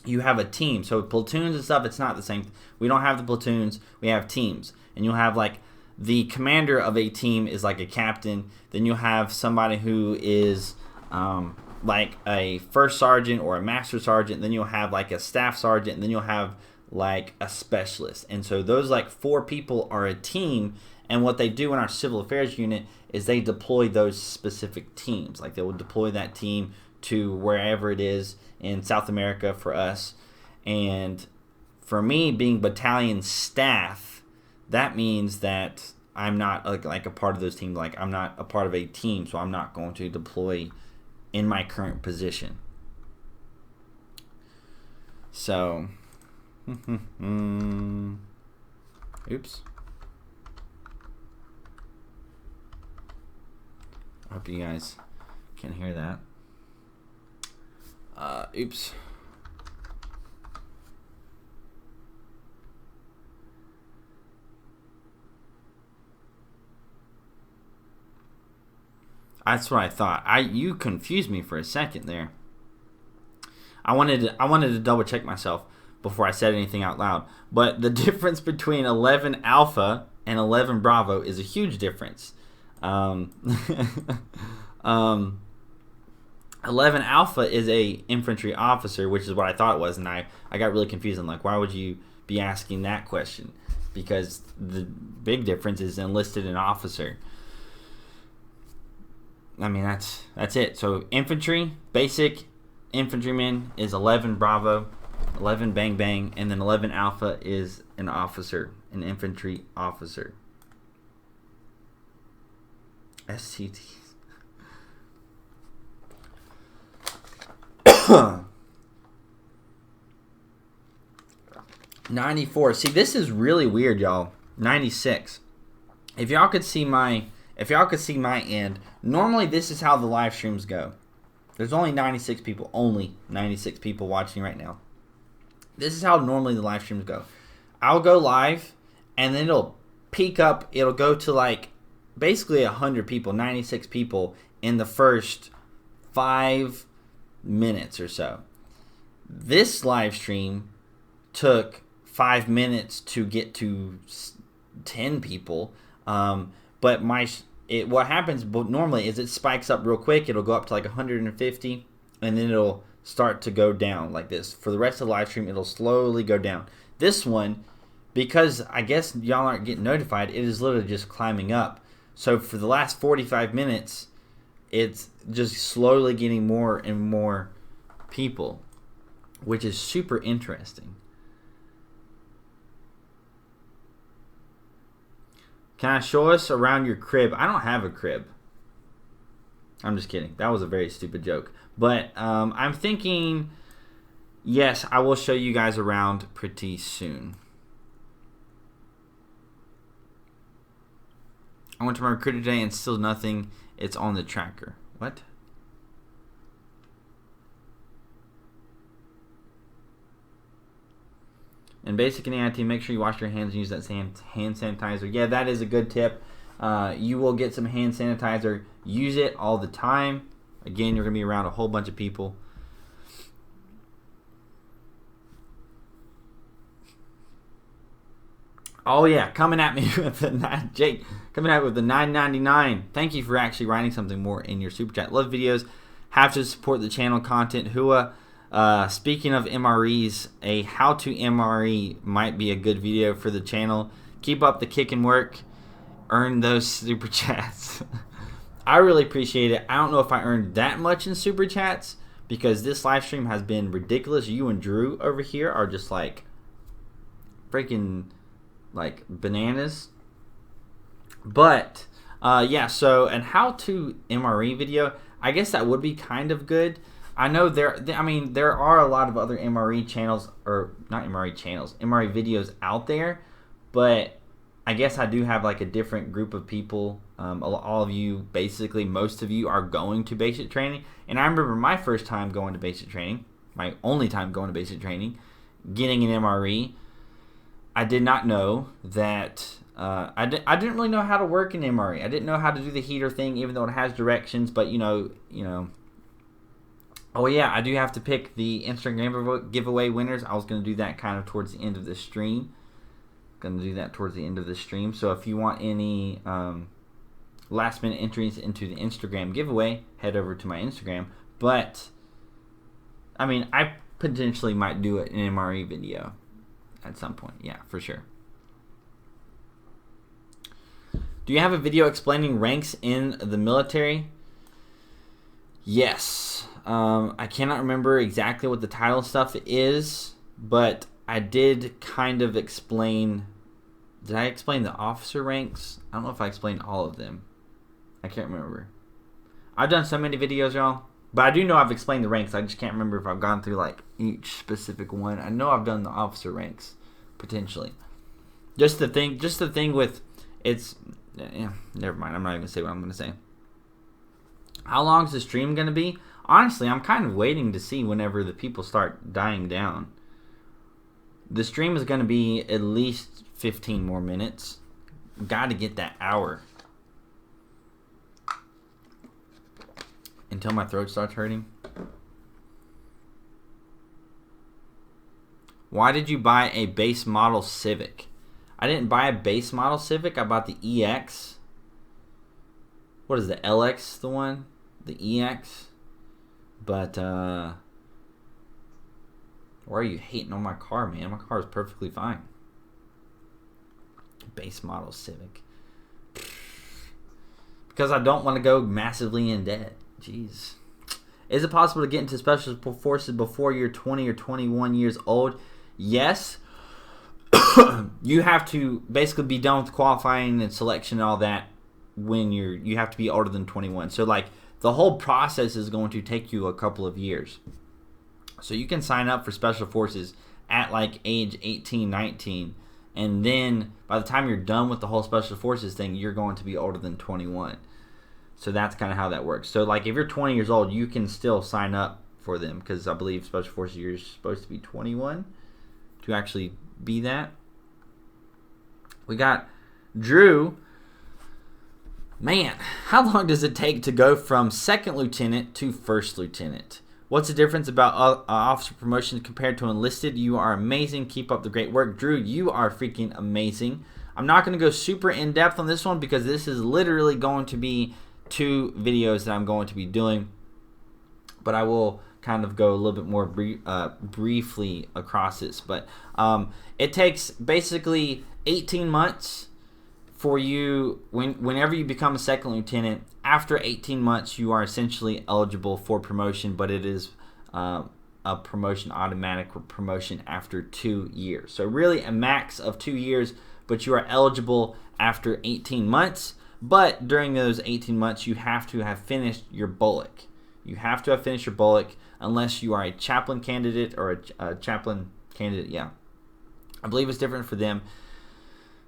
you have a team. So platoons and stuff, it's not the same. We don't have the platoons. We have teams. And you'll have the commander of a team is like a captain. Then you'll have somebody who is like a first sergeant or a master sergeant. Then you'll have like a staff sergeant. And then you'll have like a specialist. And so those 4 people are a team. And what they do in our civil affairs unit is they deploy those specific teams. Like they will deploy that team to wherever it is in South America for us. And for me, being battalion staff, that means that I'm not like a part of those teams. Like I'm not a part of a team, so I'm not going to deploy in my current position. So, oops. I hope you guys can hear that. Oops. That's what I thought. You confused me for a second there. I wanted to double check myself before I said anything out loud. But the difference between 11 Alpha and 11 Bravo is a huge difference. 11 Alpha is a infantry officer, which is what I thought it was, and I got really confused. I'm like, why would you be asking that question? Because the big difference is enlisted and officer. I mean, that's it. So infantry, basic infantryman is 11 Bravo, 11 Bang Bang, and then 11 Alpha is an officer, an infantry officer. SCT. 94. See, this is really weird, y'all. 96. If y'all could see my end, normally this is how the live streams go. There's only 96 people watching right now. This is how normally the live streams go. I'll go live, and then it'll peak up. It'll go to basically 100 people, 96 people in the first 5 minutes or so. This live stream took 5 minutes to get to 10 people. But what happens normally is it spikes up real quick. It'll go up to 150, and then it'll start to go down like this. For the rest of the live stream, it'll slowly go down. This one, because I guess y'all aren't getting notified, it is literally just climbing up. So for the last 45 minutes, it's just slowly getting more and more people, which is super interesting. Can I show us around your crib? I don't have a crib. I'm just kidding. That was a very stupid joke. But I'm thinking, yes, I will show you guys around pretty soon. I went to my recruiter today and still nothing. It's on the tracker. What? In basic and AIT, make sure you wash your hands and use that hand sanitizer. Yeah, that is a good tip. You will get some hand sanitizer. Use it all the time. Again, you're going to be around a whole bunch of people. Oh yeah, coming at me with the Jake, coming at me with the $9.99. Thank you for actually writing something more in your super chat. Love videos. Have to support the channel content. Hua. Speaking of MREs, a how to MRE might be a good video for the channel. Keep up the kick and work. Earn those super chats. I really appreciate it. I don't know if I earned that much in super chats because this live stream has been ridiculous. You and Drew over here are just like freaking like bananas. But yeah, so an how to MRE video, I guess that would be kind of good. I know there are a lot of other MRE channels, or not MRE channels, MRE videos out there, but I guess I do have like a different group of people. All of you, basically most of you, are going to basic training. And I remember my first time going to basic training, my only time going to basic training, getting an MRE. I did not know that, I didn't really know how to work an MRE. I didn't know how to do the heater thing, even though it has directions, but you know. Oh yeah, I do have to pick the Instagram giveaway winners. I was going to do that kind of towards the end of the stream. Going to do that towards the end of the stream. So if you want any last minute entries into the Instagram giveaway, head over to my Instagram. But I mean, I potentially might do an MRE video at some point. Yeah, for sure. Do you have a video explaining ranks in the military? Yes. I cannot remember exactly what the title stuff is, but I did kind of explain. Did I explain the officer ranks? I don't know if I explained all of them. I can't remember. I've done so many videos, y'all, but I do know I've explained the ranks. I just can't remember if I've gone through like each specific one. I know I've done the officer ranks potentially. Just the thing with it's. Yeah, never mind. I'm not even gonna say what I'm gonna say. How long is the stream gonna be? Honestly, I'm kind of waiting to see whenever the people start dying down. The stream is going to be at least 15 more minutes. Got to get that hour. Until my throat starts hurting. Why did you buy a base model Civic? I didn't buy a base model Civic. I bought the EX. What is the LX, the one? The EX? But, why are you hating on my car, man? My car is perfectly fine. Base model Civic. Because I don't want to go massively in debt. Jeez. Is it possible to get into special forces before you're 20 or 21 years old? Yes. You have to basically be done with qualifying and selection and all that when you have to be older than 21. So, like, the whole process is going to take you a couple of years. So you can sign up for special forces at like age 18, 19, and then by the time you're done with the whole special forces thing, you're going to be older than 21. So that's kind of how that works. So like if you're 20 years old, you can still sign up for them because I believe special forces you're supposed to be 21 to actually be that. We got Drew. Man, how long does it take to go from second lieutenant to first lieutenant? What's the difference about officer promotions compared to enlisted? You are amazing. Keep up the great work. Drew, you are freaking amazing. I'm not going to go super in-depth on this one because this is literally going to be 2 videos that I'm going to be doing. But I will kind of go a little bit more briefly across this. But it takes basically 18 months for you, whenever you become a second lieutenant, after 18 months, you are essentially eligible for promotion, but it is a promotion, automatic promotion after 2 years. So really a max of 2 years, but you are eligible after 18 months. But during those 18 months, you have to have finished your BOLC. You have to have finished your BOLC unless you are a chaplain candidate or a chaplain candidate. Yeah, I believe it's different for them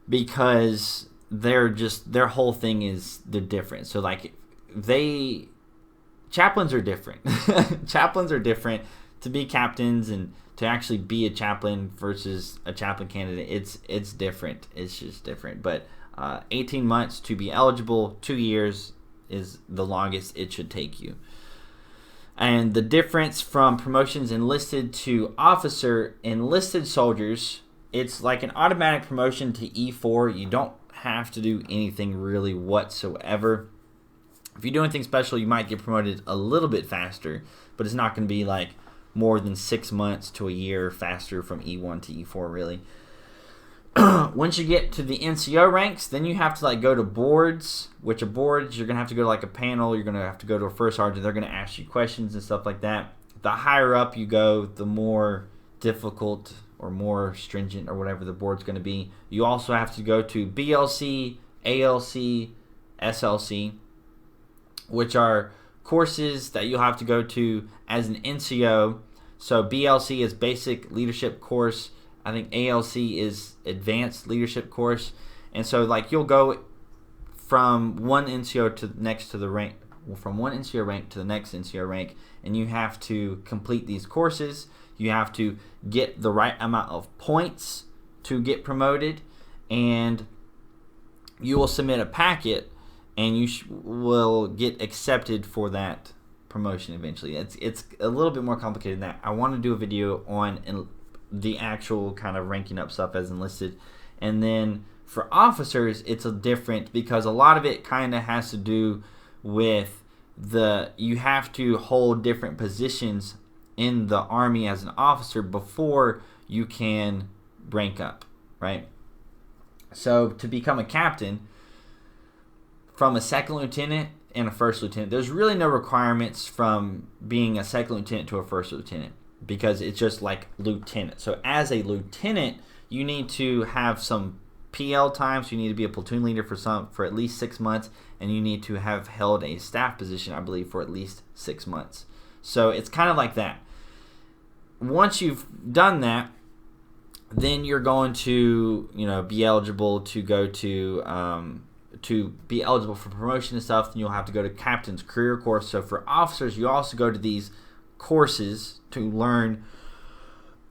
because their whole thing is they're different. So like chaplains are different. Chaplains are different. To be captains and to actually be a chaplain versus a chaplain candidate, it's different. It's just different. But 18 months to be eligible, 2 years is the longest it should take you. And the difference from promotions enlisted to officer, enlisted soldiers, it's like an automatic promotion to E4. You don't have to do anything really whatsoever. If you do anything special, you might get promoted a little bit faster, but it's not going to be like more than 6 months to a year faster from E1 to E4 really. Once you get to the NCO ranks, then you have to like go to boards, which are boards, you're going to have to go to like a panel, you're going to have to go to a first sergeant, they're going to ask you questions and stuff like that. The higher up you go, the more difficult or more stringent or whatever the board's going to be. You also have to go to BLC, ALC, SLC, which are courses that you'll have to go to as an NCO. So BLC is basic leadership course. I think ALC is advanced leadership course. And so like you'll go from one NCO to next to the rank, from one NCO rank to the next NCO rank, and you have to complete these courses. You have to get the right amount of points to get promoted, and you will submit a packet and you will get accepted for that promotion eventually. It's a little bit more complicated than that. I want to do a video on the actual kind of ranking up stuff as enlisted. And then for officers, it's a different, because a lot of it kind of has to do with you have to hold different positions in the Army as an officer before you can rank up, right? So to become a captain, from a second lieutenant and a first lieutenant, there's really no requirements from being a second lieutenant to a first lieutenant, because it's just like lieutenant. So as a lieutenant, you need to have some PL time, so you need to be a platoon leader for at least 6 months, and you need to have held a staff position, I believe, for at least 6 months. So it's kind of like that. Once you've done that, then you're going to, be eligible to go to be eligible for promotion and stuff. Then you'll have to go to captain's career course. So for officers, you also go to these courses to learn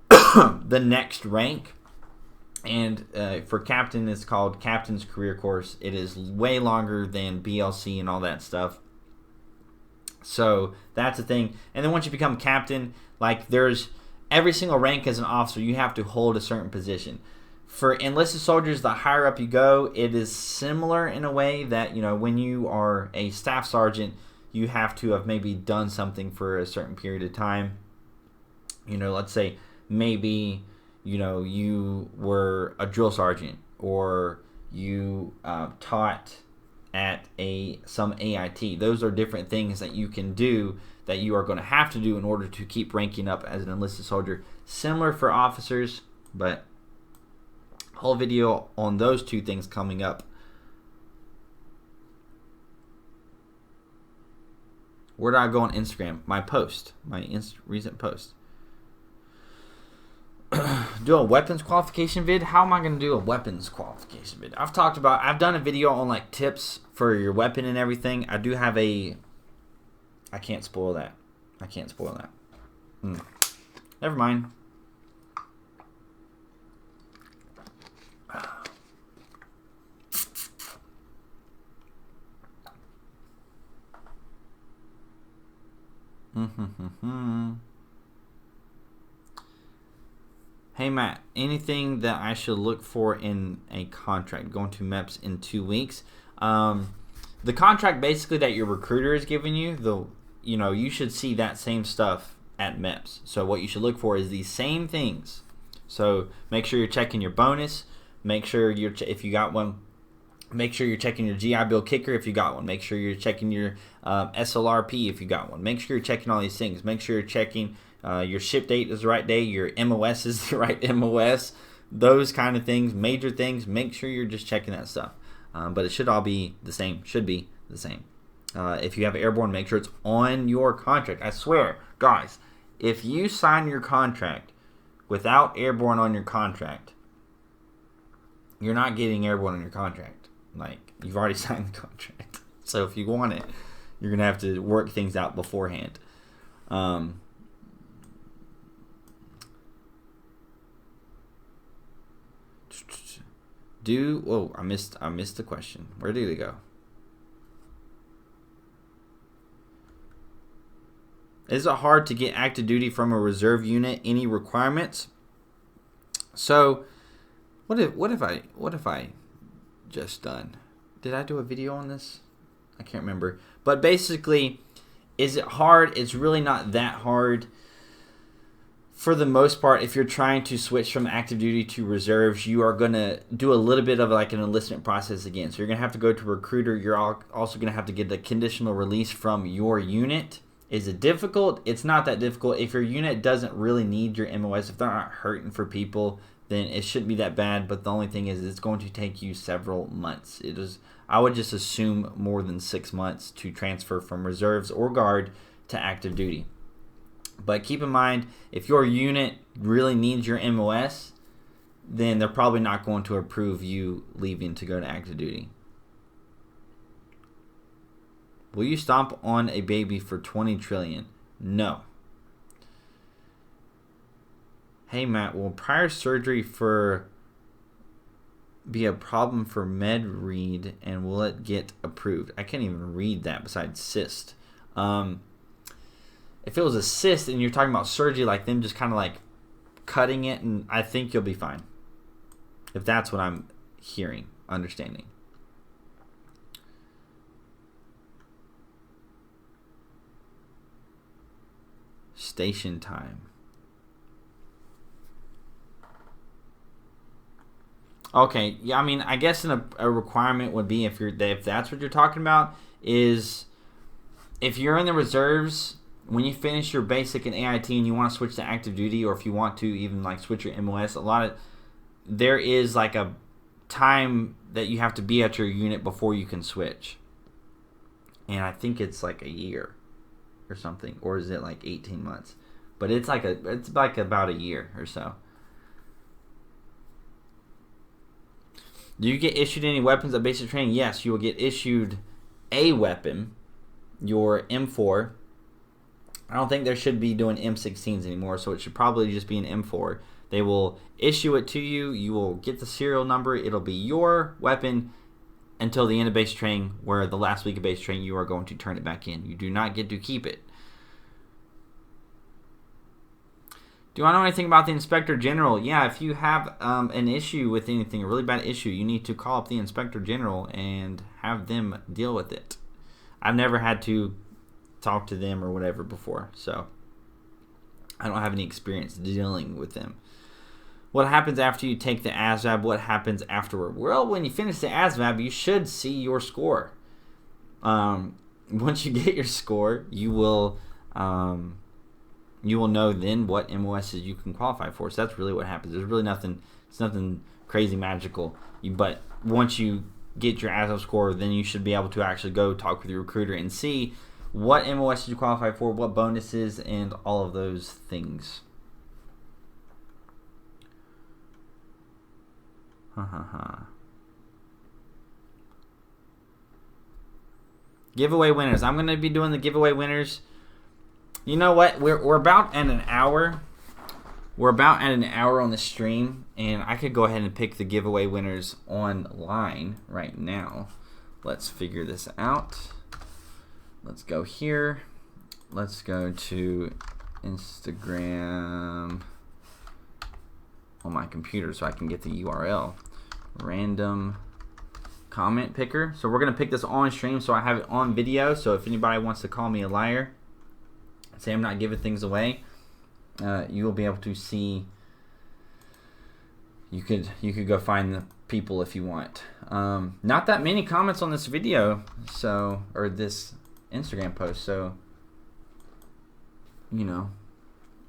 the next rank. And for captain, it's called captain's career course. It is way longer than BLC and all that stuff. So that's the thing. And then once you become captain, like there's every single rank as an officer, you have to hold a certain position. For enlisted soldiers, the higher up you go, it is similar in a way that, when you are a staff sergeant, you have to have maybe done something for a certain period of time. Let's say maybe, you were a drill sergeant, or you taught at some AIT. Those are different things that you can do that you are going to have to do in order to keep ranking up as an enlisted soldier. Similar for officers, but whole video on those two things coming up. Where did I go on Instagram? My post, my recent post. Do a weapons qualification vid? How am I going to do a weapons qualification vid? I've done a video on like tips for your weapon and everything. I do have I can't spoil that. Never mind. Hey Matt, anything that I should look for in a contract? Going to MEPS in 2 weeks. The contract basically that your recruiter is giving you, you should see that same stuff at MEPS. So what you should look for is these same things. So make sure you're checking your bonus. Make sure if you got one, Make sure you're checking your GI Bill kicker if you got one. Make sure you're checking your SLRP if you got one. Make sure you're checking all these things. Make sure you're checking your ship date is the right day. Your MOS is the right MOS. Those kind of things, major things. Make sure you're just checking that stuff. But it should all be the same. Should be the same. If you have airborne, make sure it's on your contract. I swear, guys, if you sign your contract without airborne on your contract, you're not getting airborne on your contract. Like, you've already signed the contract. So if you want it, you're going to have to work things out beforehand. Oh, I missed the question. Where did it go? Is it hard to get active duty from a reserve unit? Any requirements? So, what if I just done? Did I do a video on this? I can't remember. But basically, is it hard? It's really not that hard. For the most part, if you're trying to switch from active duty to reserves, you are going to do a little bit of like an enlistment process again. So you're going to have to go to a recruiter. You're also going to have to get the conditional release from your unit. Is it difficult? It's not that difficult. If your unit doesn't really need your MOS, if they're not hurting for people, then it shouldn't be that bad. But the only thing is it's going to take you several months. I would just assume more than 6 months to transfer from reserves or guard to active duty. But keep in mind, if your unit really needs your MOS, then they're probably not going to approve you leaving to go to active duty. Will you stomp on a baby for 20 trillion? No. Hey Matt, will prior surgery be a problem for med read, and will it get approved? I can't even read that besides cyst. If it was a cyst and you're talking about surgery, like them just kind of like cutting it, and I think you'll be fine. If that's what I'm hearing, understanding. Station time. Okay, yeah, I mean, I guess a requirement would be if that's what you're talking about, is if you're in the reserves, when you finish your basic and AIT and you want to switch to active duty, or if you want to even like switch your MOS, there is like a time that you have to be at your unit before you can switch. And I think it's like a year or something, or is it like 18 months? But it's like about a year or so. Do you get issued any weapons at basic training? Yes, you will get issued a weapon, your M4. I don't think there should be doing M16s anymore, so it should probably just be an M4. They will issue it to you. You will get the serial number. It'll be your weapon until the end of basic training, where the last week of basic training you are going to turn it back in. You do not get to keep it. Do I know anything about the Inspector General? Yeah, if you have an issue with anything, a really bad issue, you need to call up the Inspector General and have them deal with it. I've never had to talk to them or whatever before, so I don't have any experience dealing with them. What happens after you take the ASVAB? What happens afterward? Well, when you finish the ASVAB, you should see your score. Once you get your score, you will know then what MOSs you can qualify for. So that's really what happens. There's really nothing. It's nothing crazy magical. But once you get your ASVAB score, then you should be able to actually go talk with your recruiter and see what MOS you qualify for, what bonuses, and all of those things. Giveaway winners. I'm going to be doing the giveaway winners. You know what? We're about at an hour. We're about at an hour on the stream, and I could go ahead and pick the giveaway winners online right now. Let's figure this out. Let's go here. Let's go to Instagram on my computer so I can get the URL. Random comment picker. So we're going to pick this on stream so I have it on video. So if anybody wants to call me a liar, say I'm not giving things away, you will be able to see. You could go find the people if you want. Not that many comments on this video, so, or this Instagram post, so, you know,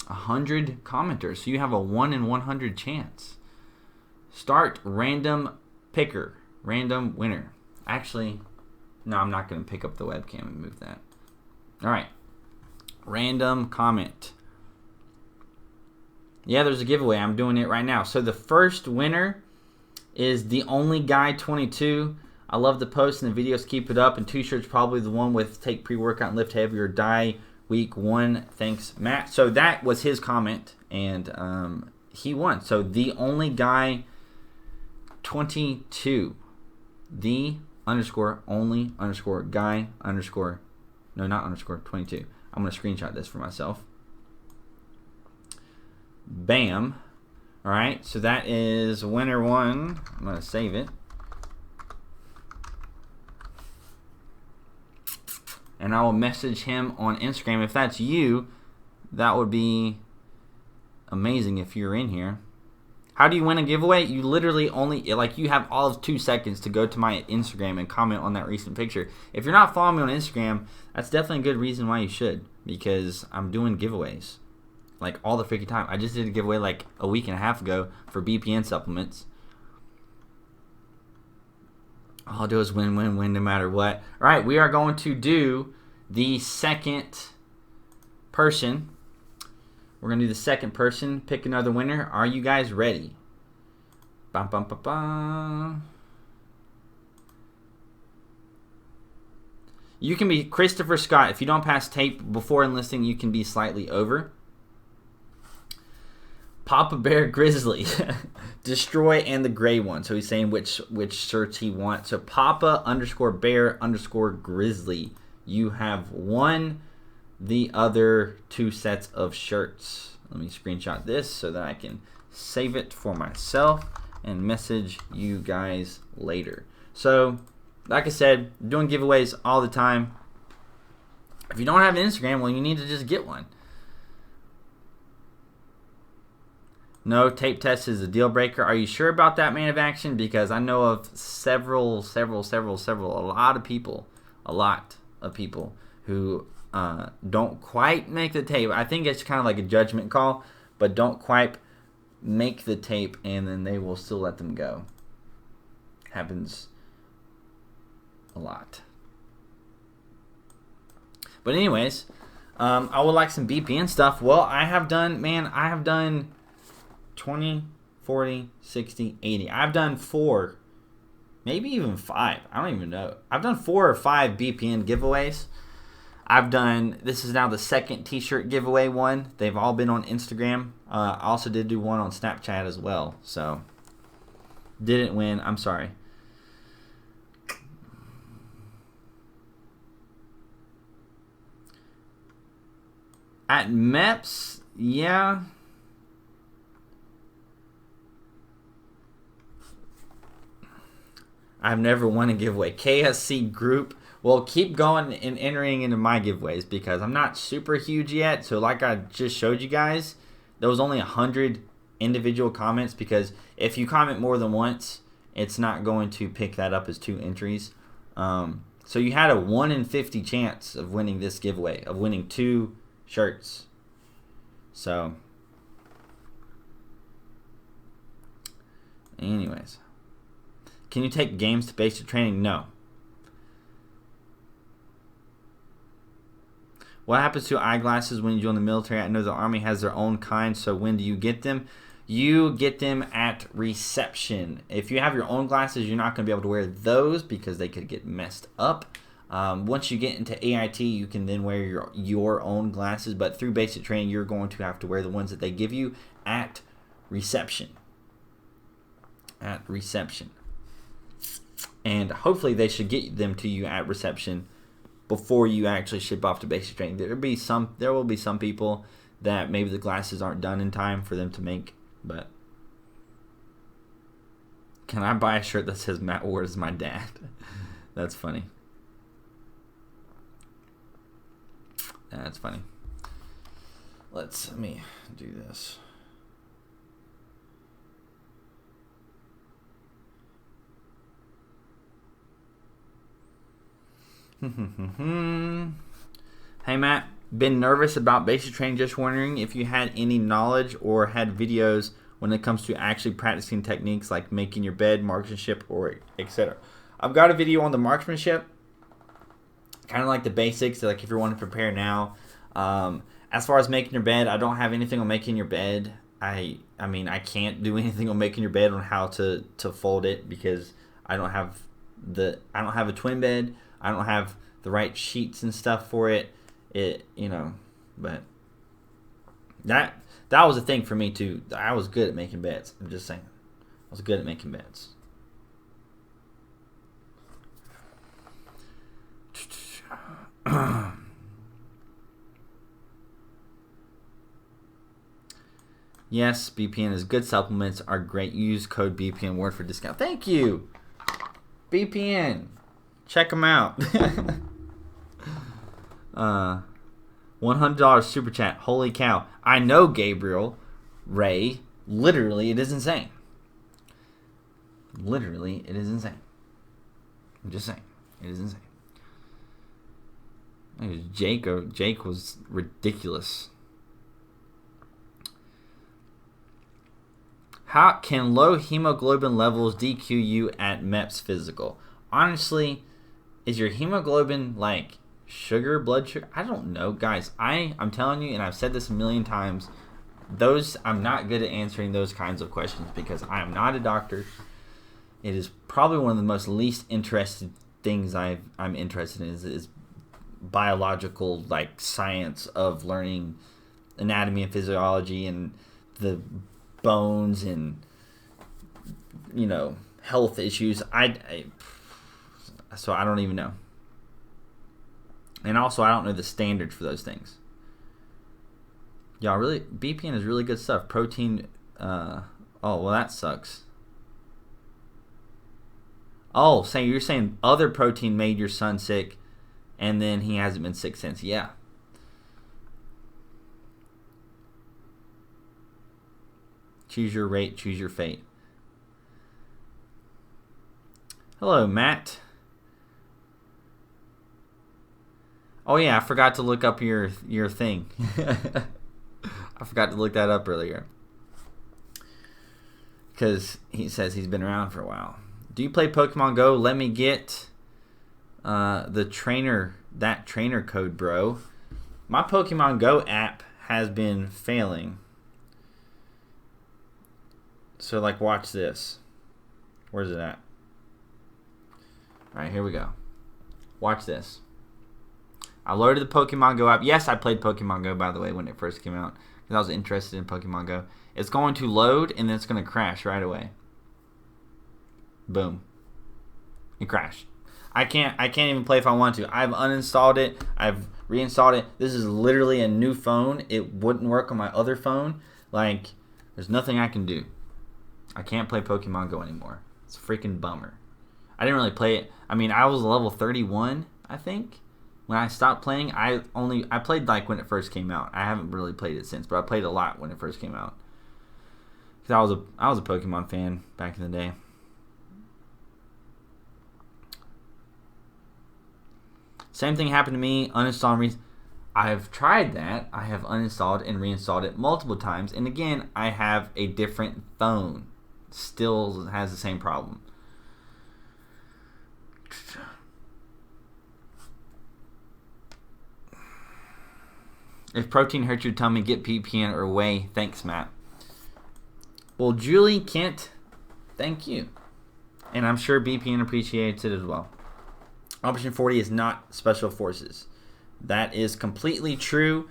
100 commenters. So you have a 1 in 100 chance. Start random picker, random winner. Actually, no, I'm not going to pick up the webcam and move that. All right. Random comment. Yeah, there's a giveaway. I'm doing it right now. So the first winner is The Only Guy 22. I love the post and the videos. Keep it up. And T-shirt's probably the one with take pre-workout and lift heavier. Die week 1. Thanks, Matt. So that was his comment, and he won. So The Only Guy 22. The _ only _ guy _ no, not underscore 22. I'm going to screenshot this for myself. Bam. All right, so that is winner 1. I'm going to save it. And I will message him on Instagram. If that's you, that would be amazing if you're in here. How do you win a giveaway? You literally only, like, you have all of 2 seconds to go to my Instagram and comment on that recent picture. If you're not following me on Instagram, that's definitely a good reason why you should, because I'm doing giveaways like all the freaking time. I just did a giveaway like a week and a half ago for BPN supplements. All I'll do is win, win, win no matter what. All right, we are going to do the second person. We're going to do the second person. Pick another winner. Are you guys ready? Bum, bum, bum, bum. You can be Christopher Scott. If you don't pass tape before enlisting, you can be slightly over. Papa Bear Grizzly. Destroy and the gray one. So he's saying which shirts he wants. So Papa _ Bear _ Grizzly. You have won the other 2 sets of shirts. Let me screenshot this so that I can save it for myself and message you guys later. So, like I said, doing giveaways all the time. If you don't have an Instagram, well, you need to just get one. No, tape test is a deal breaker. Are you sure about that, man of action? Because I know of several, a lot of people who don't quite make the tape. I think it's kind of like a judgment call, but don't quite make the tape, and then they will still let them go. Happens a lot. But anyways, I would like some BPN stuff. Well, I have done 20, 40, 60, 80. I've done 4, maybe even 5. I don't even know. I've done 4 or 5 BPN giveaways. This is now the second t-shirt giveaway one. They've all been on Instagram. I also did do one on Snapchat as well. So, didn't win. I'm sorry. At MEPS, yeah. I've never won a giveaway. KSC group. Well, keep going and entering into my giveaways because I'm not super huge yet. So like I just showed you guys, there was only 100 individual comments because if you comment more than once, it's not going to pick that up as 2 entries. So you had a 1 in 50 chance of winning this giveaway, of winning 2 shirts. So, anyways. Can you take games to basic training? No. What happens to eyeglasses when you join the military? I know the Army has their own kind, so when do you get them? You get them at reception. If you have your own glasses, you're not going to be able to wear those because they could get messed up. Once you get into AIT, you can then wear your own glasses, but through basic training, you're going to have to wear the ones that they give you at reception. At reception. And hopefully they should get them to you at reception before you actually ship off to basic training. There will be some people that maybe the glasses aren't done in time for them to make, but can I buy a shirt that says Matt Ward is my dad? That's funny. That's funny. Let me do this. Hey, Matt. Been nervous about basic training. Just wondering if you had any knowledge or had videos when it comes to actually practicing techniques like making your bed, marksmanship, or etc. I've got a video on the marksmanship, kind of like the basics, like if you want to prepare now. As far as making your bed, I don't have anything on making your bed. I mean, I can't do anything on making your bed on how to fold it because I don't have a twin bed. I don't have the right sheets and stuff for it. But that was a thing for me too. I was good at making beds. I'm just saying, I was good at making beds. Yes, BPN is good. Supplements are great. Use code BPN word for discount. Thank you, BPN. Check them out. $100 super chat. Holy cow! I know, Gabriel Ray. Literally, it is insane. Literally, it is insane. I'm just saying, it is insane. Jake was ridiculous. How can low hemoglobin levels DQ you at MEPS physical? Honestly, is your hemoglobin like blood sugar? I don't know, guys. I'm telling you, and I've said this a million times, I'm not good at answering those kinds of questions because I am not a doctor. It is probably one of the most least interested things I'm interested in is biological, like, science of learning anatomy and physiology and the bones and health issues. So I don't even know. And also, I don't know the standards for those things. Y'all, really, BPN is really good stuff. Protein, oh, well, that sucks. Oh, so you're saying other protein made your son sick, and then he hasn't been sick since. Yeah. Choose your rate, choose your fate. Hello, Matt. Oh yeah, I forgot to look up your thing. I forgot to look that up earlier. Because he says he's been around for a while. Do you play Pokemon Go? Let me get that trainer code, bro. My Pokemon Go app has been failing. So, like, watch this. Where's it at? Alright, here we go. Watch this. I loaded the Pokemon Go app. Yes, I played Pokemon Go, by the way, when it first came out. Because I was interested in Pokemon Go. It's going to load, and then it's going to crash right away. Boom. It crashed. I can't even play if I want to. I've uninstalled it. I've reinstalled it. This is literally a new phone. It wouldn't work on my other phone. Like, there's nothing I can do. I can't play Pokemon Go anymore. It's a freaking bummer. I didn't really play it. I mean, I was level 31, I think. When I stopped playing, I played like when it first came out. I haven't really played it since, but I played a lot when it first came out. Because I was a Pokemon fan back in the day. Same thing happened to me. Uninstall and I've tried that. I have uninstalled and reinstalled it multiple times. And again, I have a different phone. Still has the same problem. If protein hurts your tummy, get PPN or whey. Thanks, Matt. Well, Julie Kent, thank you. And I'm sure BPN appreciates it as well. Option 40 is not special forces. That is completely true.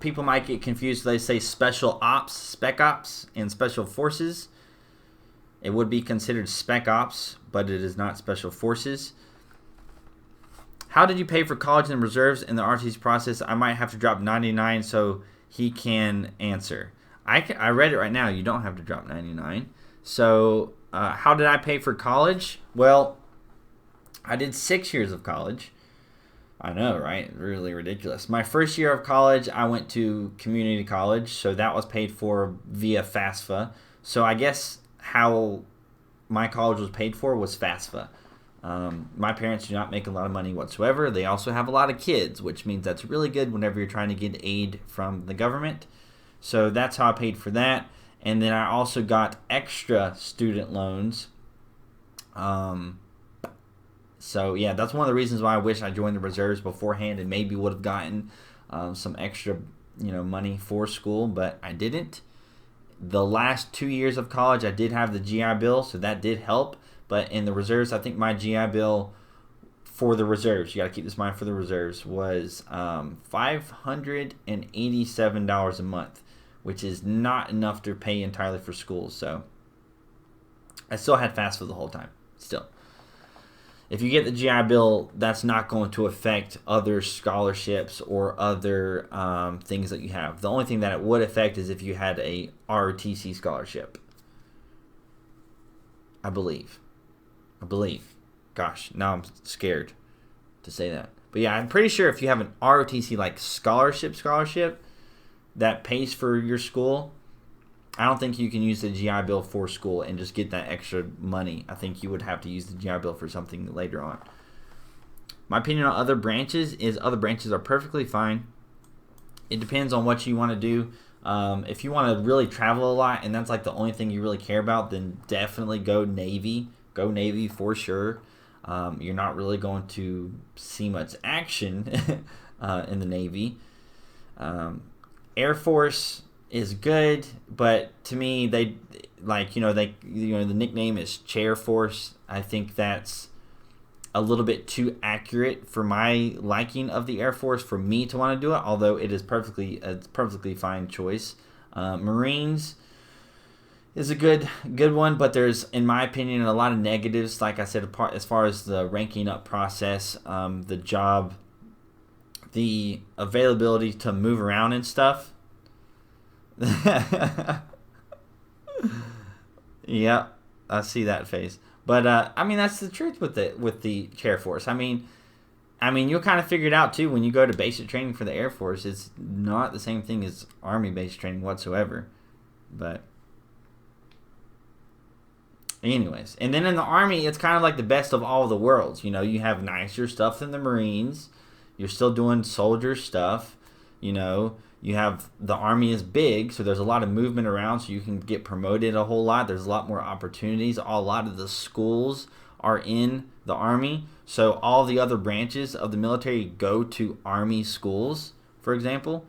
People might get confused. They say special ops, spec ops, and special forces. It would be considered spec ops, but it is not special forces. How did you pay for college and reserves in the RTC process? I might have to drop 99 so he can answer. I read it right now. You don't have to drop 99. So how did I pay for college? Well, I did 6 years of college. I know, right? Really ridiculous. My first year of college, I went to community college, so that was paid for via FAFSA. So I guess how my college was paid for was FAFSA. My parents do not make a lot of money whatsoever. They also have a lot of kids, which means that's really good whenever you're trying to get aid from the government. So that's how I paid for that. And then I also got extra student loans. So yeah, that's one of the reasons why I wish I joined the reserves beforehand and maybe would have gotten some extra, money for school, but I didn't. The last 2 years of college, I did have the GI Bill, so that did help. But in the reserves, I think my GI Bill for the reserves, you got to keep this in mind for the reserves, was $587 a month, which is not enough to pay entirely for school. So I still had FAFSA the whole time, still. If you get the GI Bill, that's not going to affect other scholarships or other things that you have. The only thing that it would affect is if you had a ROTC scholarship. I believe. Gosh, now I'm scared to say that. But yeah, I'm pretty sure if you have an ROTC like scholarship that pays for your school, I don't think you can use the GI Bill for school and just get that extra money. I think you would have to use the GI Bill for something later on. My opinion on other branches is other branches are perfectly fine. It depends on what you want to do. If you want to really travel a lot and that's like the only thing you really care about, then definitely go Navy. Go Navy for sure. You're not really going to see much action in the Navy. Air Force is good, but to me, the nickname is Chair Force. I think that's a little bit too accurate for my liking of the Air Force for me to want to do it. Although it is perfectly fine choice. Marines is a good one, but there's, in my opinion, a lot of negatives. Like I said, as far as the ranking up process, the job, the availability to move around and stuff. Yep, I see that face. But that's the truth with the Chair Force. I mean, you'll kind of figure it out too when you go to basic training for the Air Force. It's not the same thing as Army basic training whatsoever. But anyways, and then in the Army, it's kind of like the best of all the worlds. You have nicer stuff than the Marines. You're still doing soldier stuff. You have the Army is big, so there's a lot of movement around, so you can get promoted a whole lot. There's a lot more opportunities. A lot of the schools are in the Army, so all the other branches of the military go to Army schools, for example.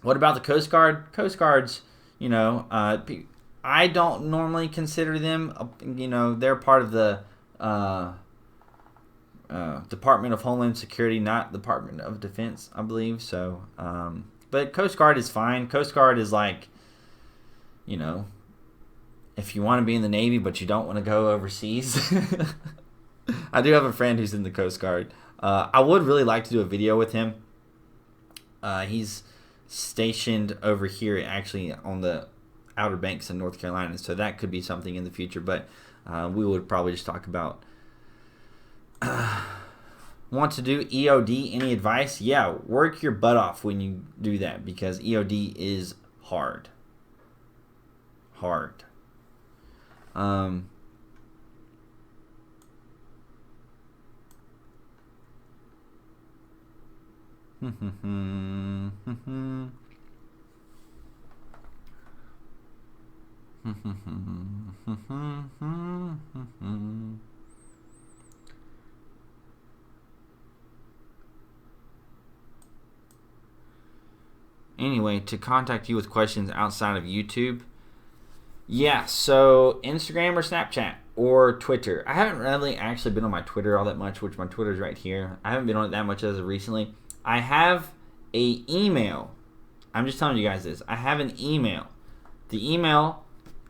What about the Coast Guard? Coast Guards, I don't normally consider them, they're part of the Department of Homeland Security, not Department of Defense, I believe. So, but Coast Guard is fine. Coast Guard is like, if you want to be in the Navy but you don't want to go overseas. I do have a friend who's in the Coast Guard. I would really like to do a video with him. He's stationed over here, actually, on the Outer Banks in North Carolina, so that could be something in the future. But we would probably just talk about. Want to do EOD? Any advice? Yeah, work your butt off when you do that, because EOD is hard. Anyway, to contact you with questions outside of YouTube, yeah, so Instagram or Snapchat or Twitter. I haven't really actually been on my Twitter all that much, which my Twitter's right here. I haven't been on it that much as of recently. I have a email. I'm just telling you guys this. I have an email. The email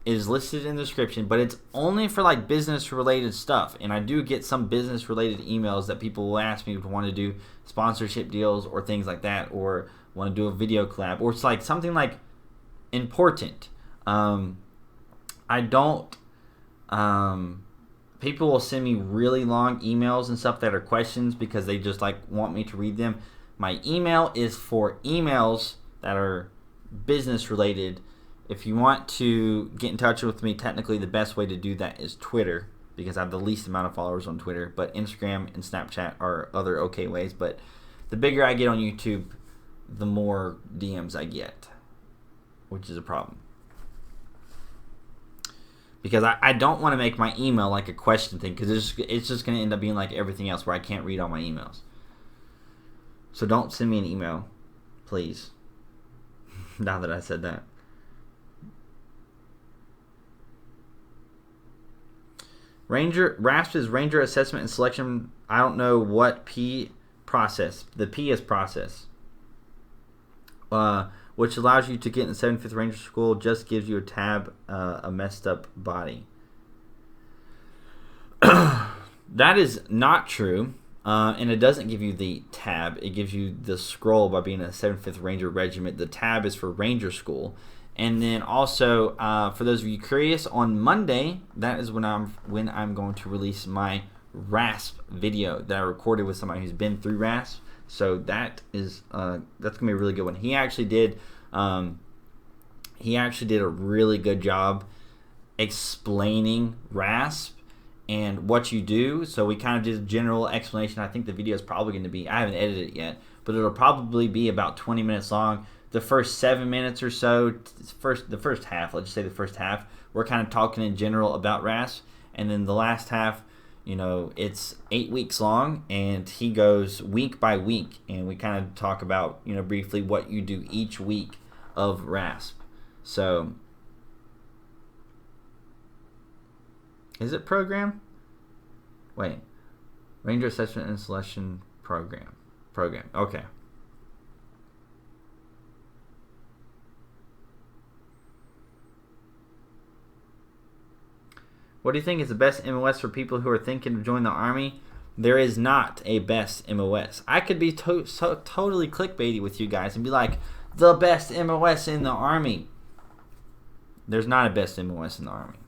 is listed in the description, but it's only for like business related stuff. And I do get some business related emails that people will ask me to want to do sponsorship deals or things like that, or want to do a video collab, or it's like something like important. I don't. People will send me really long emails and stuff that are questions because they just like want me to read them. My email is for emails that are business related. If you want to get in touch with me, technically the best way to do that is Twitter. because I have the least amount of followers on Twitter. But Instagram and Snapchat are other okay ways. But the bigger I get on YouTube, the more DMs I get, which is a problem. Because I don't want to make my email like a question thing, because it's just going to end up being like everything else where I can't read all my emails. So don't send me an email, please. Now that I said that. RASP is Ranger Assessment and Selection. I don't know what P process. The P is process. Which allows you to get in the 75th Ranger School, just gives you a tab, a messed up body. That is not true, and it doesn't give you the tab. It gives you the scroll by being a 75th Ranger Regiment. The tab is for Ranger School. And then also, for those of you curious, on Monday, that is when I'm going to release my RASP video that I recorded with somebody who's been through RASP. So that's gonna be a really good one. He actually did a really good job explaining RASP and what you do. So we kind of did a general explanation. I think the video is probably going to be, I haven't edited it yet, but it'll probably be about 20 minutes long. The first 7 minutes or so, the first half, let's just say the first half, we're kind of talking in general about RASP, and then the last half, it's 8 weeks long, and he goes week by week, and we kind of talk about, briefly what you do each week of RASP. So, is it program? Wait, Ranger Assessment and Selection Program. Okay. What do you think is the best MOS for people who are thinking of joining the Army? There is not a best MOS. I could be totally clickbaity with you guys and be like, the best MOS in the Army. There's not a best MOS in the Army.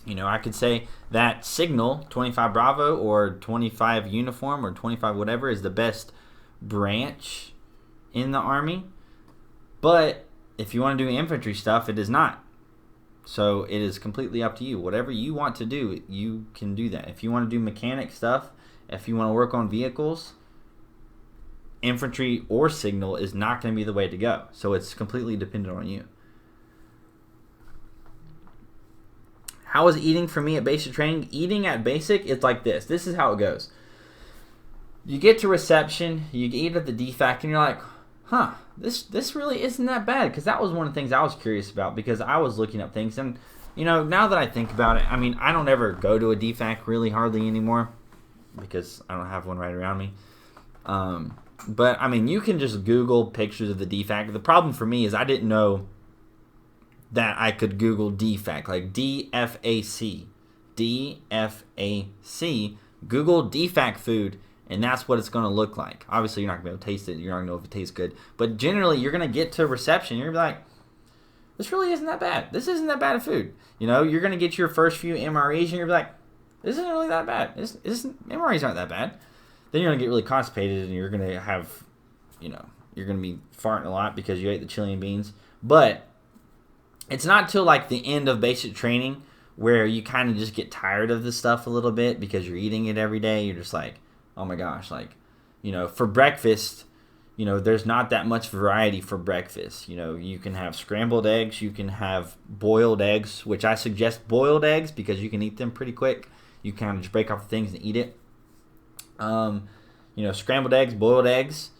I could say that Signal, 25 Bravo, or 25 Uniform, or 25 whatever, is the best branch in the Army. But if you want to do infantry stuff, it is not. So it is completely up to you. Whatever you want to do, you can do that. If you want to do mechanic stuff, if you want to work on vehicles, infantry or signal is not going to be the way to go. So it's completely dependent on you. How is eating for me at basic training? Eating at basic, it's like this. This is how it goes. You get to reception, you eat at the DFAC, and you're like, this really isn't that bad, because that was one of the things I was curious about, because I was looking up things, and now that I think about it, I don't ever go to a DFAC really hardly anymore, because I don't have one right around me. But you can just Google pictures of the DFAC. The problem for me is I didn't know that I could Google DFAC, like DFAC, Google DFAC food. And that's what it's going to look like. Obviously, you're not going to be able to taste it. You're not going to know if it tastes good. But generally, you're going to get to reception. You're going to be like, this really isn't that bad. This isn't that bad of food. You're going to get your first few MREs, and you're going to be like, this isn't really that bad. MREs aren't that bad. Then you're going to get really constipated, and you're going to have, you're going to be farting a lot because you ate the chili and beans. But it's not till like the end of basic training where you kind of just get tired of this stuff a little bit because you're eating it every day. You're just like, oh my gosh, for breakfast, there's not that much variety for breakfast. You can have scrambled eggs, you can have boiled eggs, which I suggest boiled eggs because you can eat them pretty quick. You kind of just break off the things and eat it. Scrambled eggs, boiled eggs,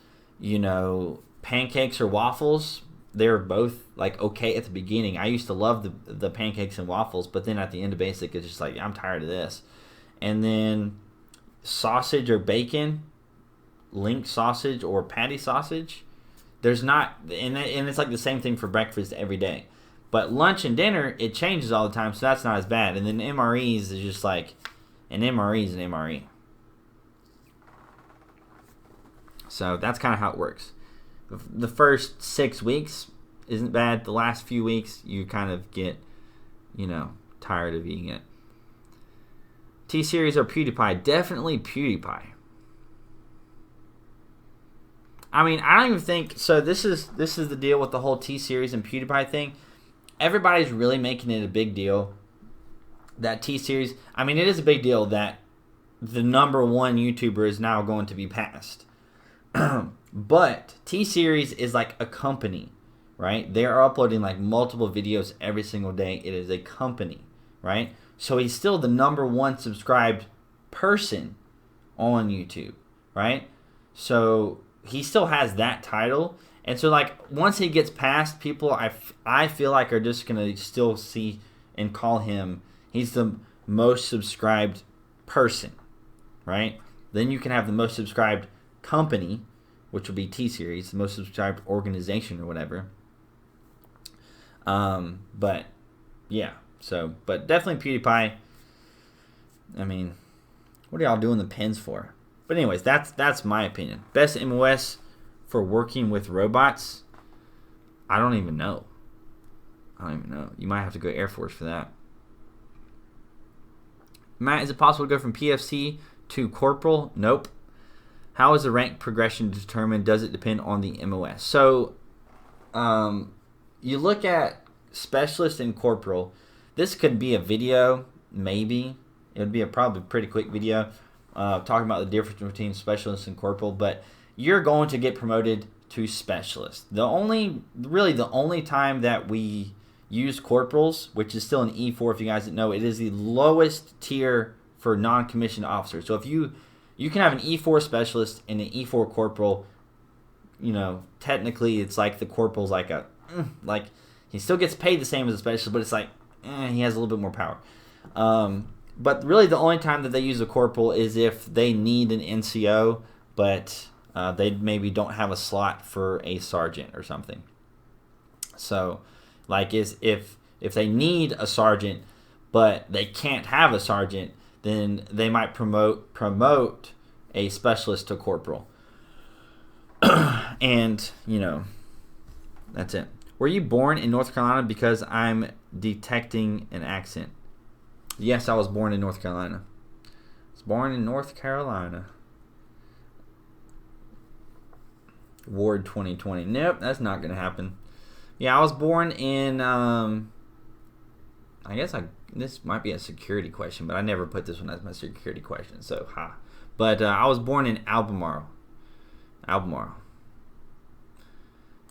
pancakes or waffles. They're both okay at the beginning. I used to love the pancakes and waffles, but then at the end of basic, it's just like, I'm tired of this. And then sausage or bacon, link sausage or patty sausage. There's not, and it's like the same thing for breakfast every day. But lunch and dinner, it changes all the time, so that's not as bad. And then MREs is just like, an MRE is an MRE. So that's kind of how it works. The first 6 weeks isn't bad. The last few weeks, you kind of get, tired of eating it. T-Series or PewDiePie? Definitely PewDiePie. I don't even think so. This is the deal with the whole T-Series and PewDiePie thing. Everybody's really making it a big deal that T-Series, I mean, it is a big deal that the number one YouTuber is now going to be passed. But T-Series is like a company, right? They are uploading like multiple videos every single day. It is a company, right? So he's still the number one subscribed person on YouTube, right? So he still has that title. And so like once he gets past, people I feel like are just going to still see and call him, he's the most subscribed person, right? Then you can have the most subscribed company, which will be T-Series, the most subscribed organization or whatever. But yeah, so, but definitely PewDiePie. I mean, what are y'all doing the pins for? But anyways, that's my opinion. Best MOS for working with robots? I don't even know. You might have to go Air Force for that. Matt, is it possible to go from PFC to Corporal? Nope. How is the rank progression determined? Does it depend on the MOS? So, you look at Specialist and Corporal. This could be a video, maybe. It would be a probably pretty quick video talking about the difference between Specialist and Corporal. But you're going to get promoted to Specialist. Really the only time that we use Corporals, which is still an E4 if you guys didn't know, it is the lowest tier for non-commissioned officers. So if you can have an E4 Specialist and an E4 Corporal, you know, technically it's like the Corporal's like like he still gets paid the same as a Specialist, but it's like he has a little bit more power. But really the only time that they use a Corporal is if they need an NCO, but they maybe don't have a slot for a sergeant or something. So like if they need a sergeant but they can't have a sergeant, then they might promote a Specialist to Corporal. And, you know, that's it. Were you born in North Carolina? Because I'm detecting an accent. Yes, I was born in North Carolina. I was born in North Carolina. Ward 2020. Nope, that's not going to happen. Yeah, I was born in, this might be a security question, but I never put this one as my security question, so ha. But I was born in Albemarle.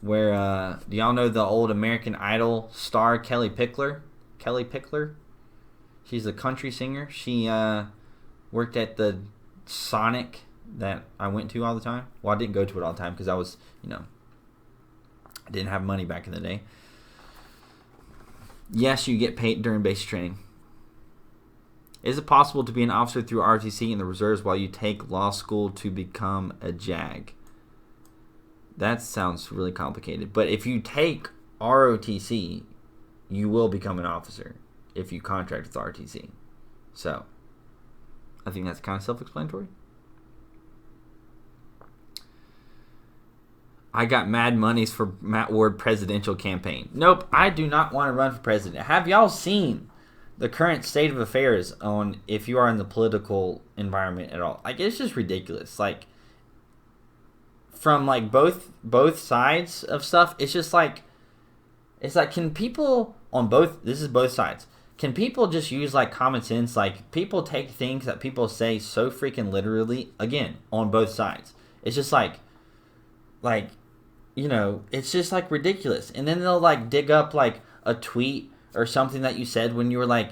Where, do y'all know the old American Idol star Kelly Pickler? She's a country singer. She worked at the Sonic that I went to all the time. Well, I didn't go to it all the time because I was, you know, I didn't have money back in the day. Yes, you get paid during basic training. Is it possible to be an officer through ROTC in the reserves while you take law school to become a JAG? That sounds really complicated. But if you take ROTC, you will become an officer if you contract with ROTC. So, I think that's kind of self-explanatory. I got mad monies for Matt Ward presidential campaign. Nope, I do not want to run for president. Have y'all seen the current state of affairs on if you are in the political environment at all? Like, it's just ridiculous. Like, from like both sides of stuff, it's just like, it's like, can people on both, this is both sides, can people just use like common sense? Like, people take things that people say so freaking literally, again, on both sides. It's just like, you know, it's just like ridiculous. And then they'll like dig up like a tweet or something that you said when you were like,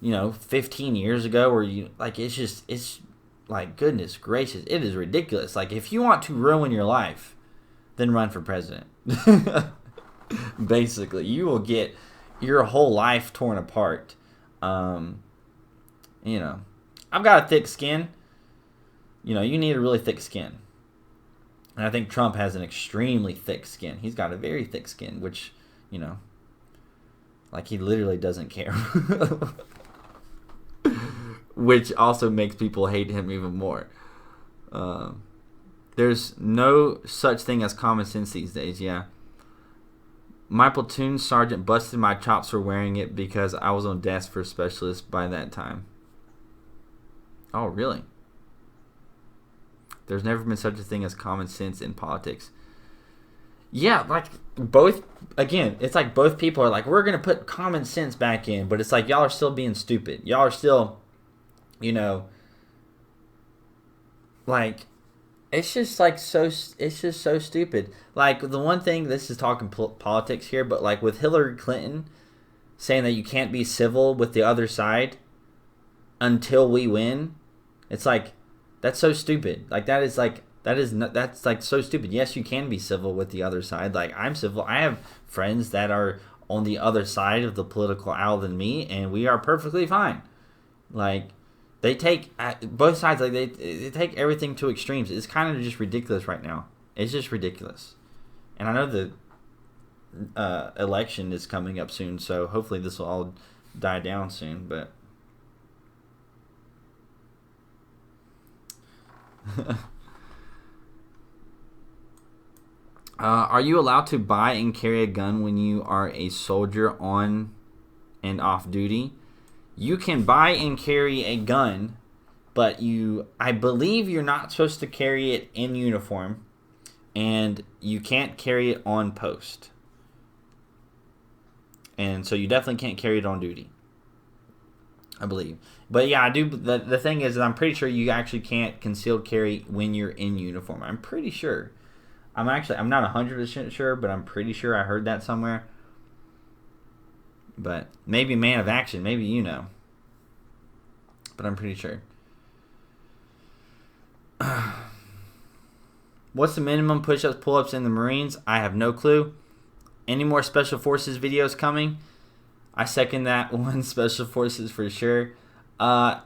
you know, 15 years ago, or you like, it's like, goodness gracious, it is ridiculous. Like, if you want to ruin your life, then run for president. Basically, you will get your whole life torn apart. You know, I've got a thick skin. You know, you need a really thick skin. And I think Trump has an extremely thick skin. He's got a very thick skin, which, you know, like, he literally doesn't care. Which also makes people hate him even more. There's no such thing as common sense these days, yeah. My platoon sergeant busted my chops for wearing it because I was on desk for Specialist by that time. Oh, really? There's never been such a thing as common sense in politics. Yeah, like both. Again, it's like both people are like, we're gonna put common sense back in, but it's like y'all are still being stupid. Y'all are still, you know, like it's just like so. It's just so stupid. Like the one thing, this is talking politics here, but like with Hillary Clinton saying that you can't be civil with the other side until we win, it's like that's so stupid. Like that's like so stupid. Yes, you can be civil with the other side. Like I'm civil. I have friends that are on the other side of the political aisle than me, and we are perfectly fine. Like they take both sides. Like they take everything to extremes. It's kind of just ridiculous right now. It's just ridiculous. And I know the election is coming up soon, so hopefully this will all die down soon. But are you allowed to buy and carry a gun when you are a soldier on and off duty? You can buy and carry a gun, but I believe you're not supposed to carry it in uniform, and you can't carry it on post. And so you definitely can't carry it on duty, I believe. But yeah, I do. The thing is that I'm pretty sure you actually can't concealed carry when you're in uniform. I'm pretty sure. I'm not 100% sure, but I'm pretty sure I heard that somewhere. But maybe man of action, maybe you know. But I'm pretty sure. What's the minimum push-ups, pull-ups in the Marines? I have no clue. Any more Special Forces videos coming? I second that one. Special Forces for sure. I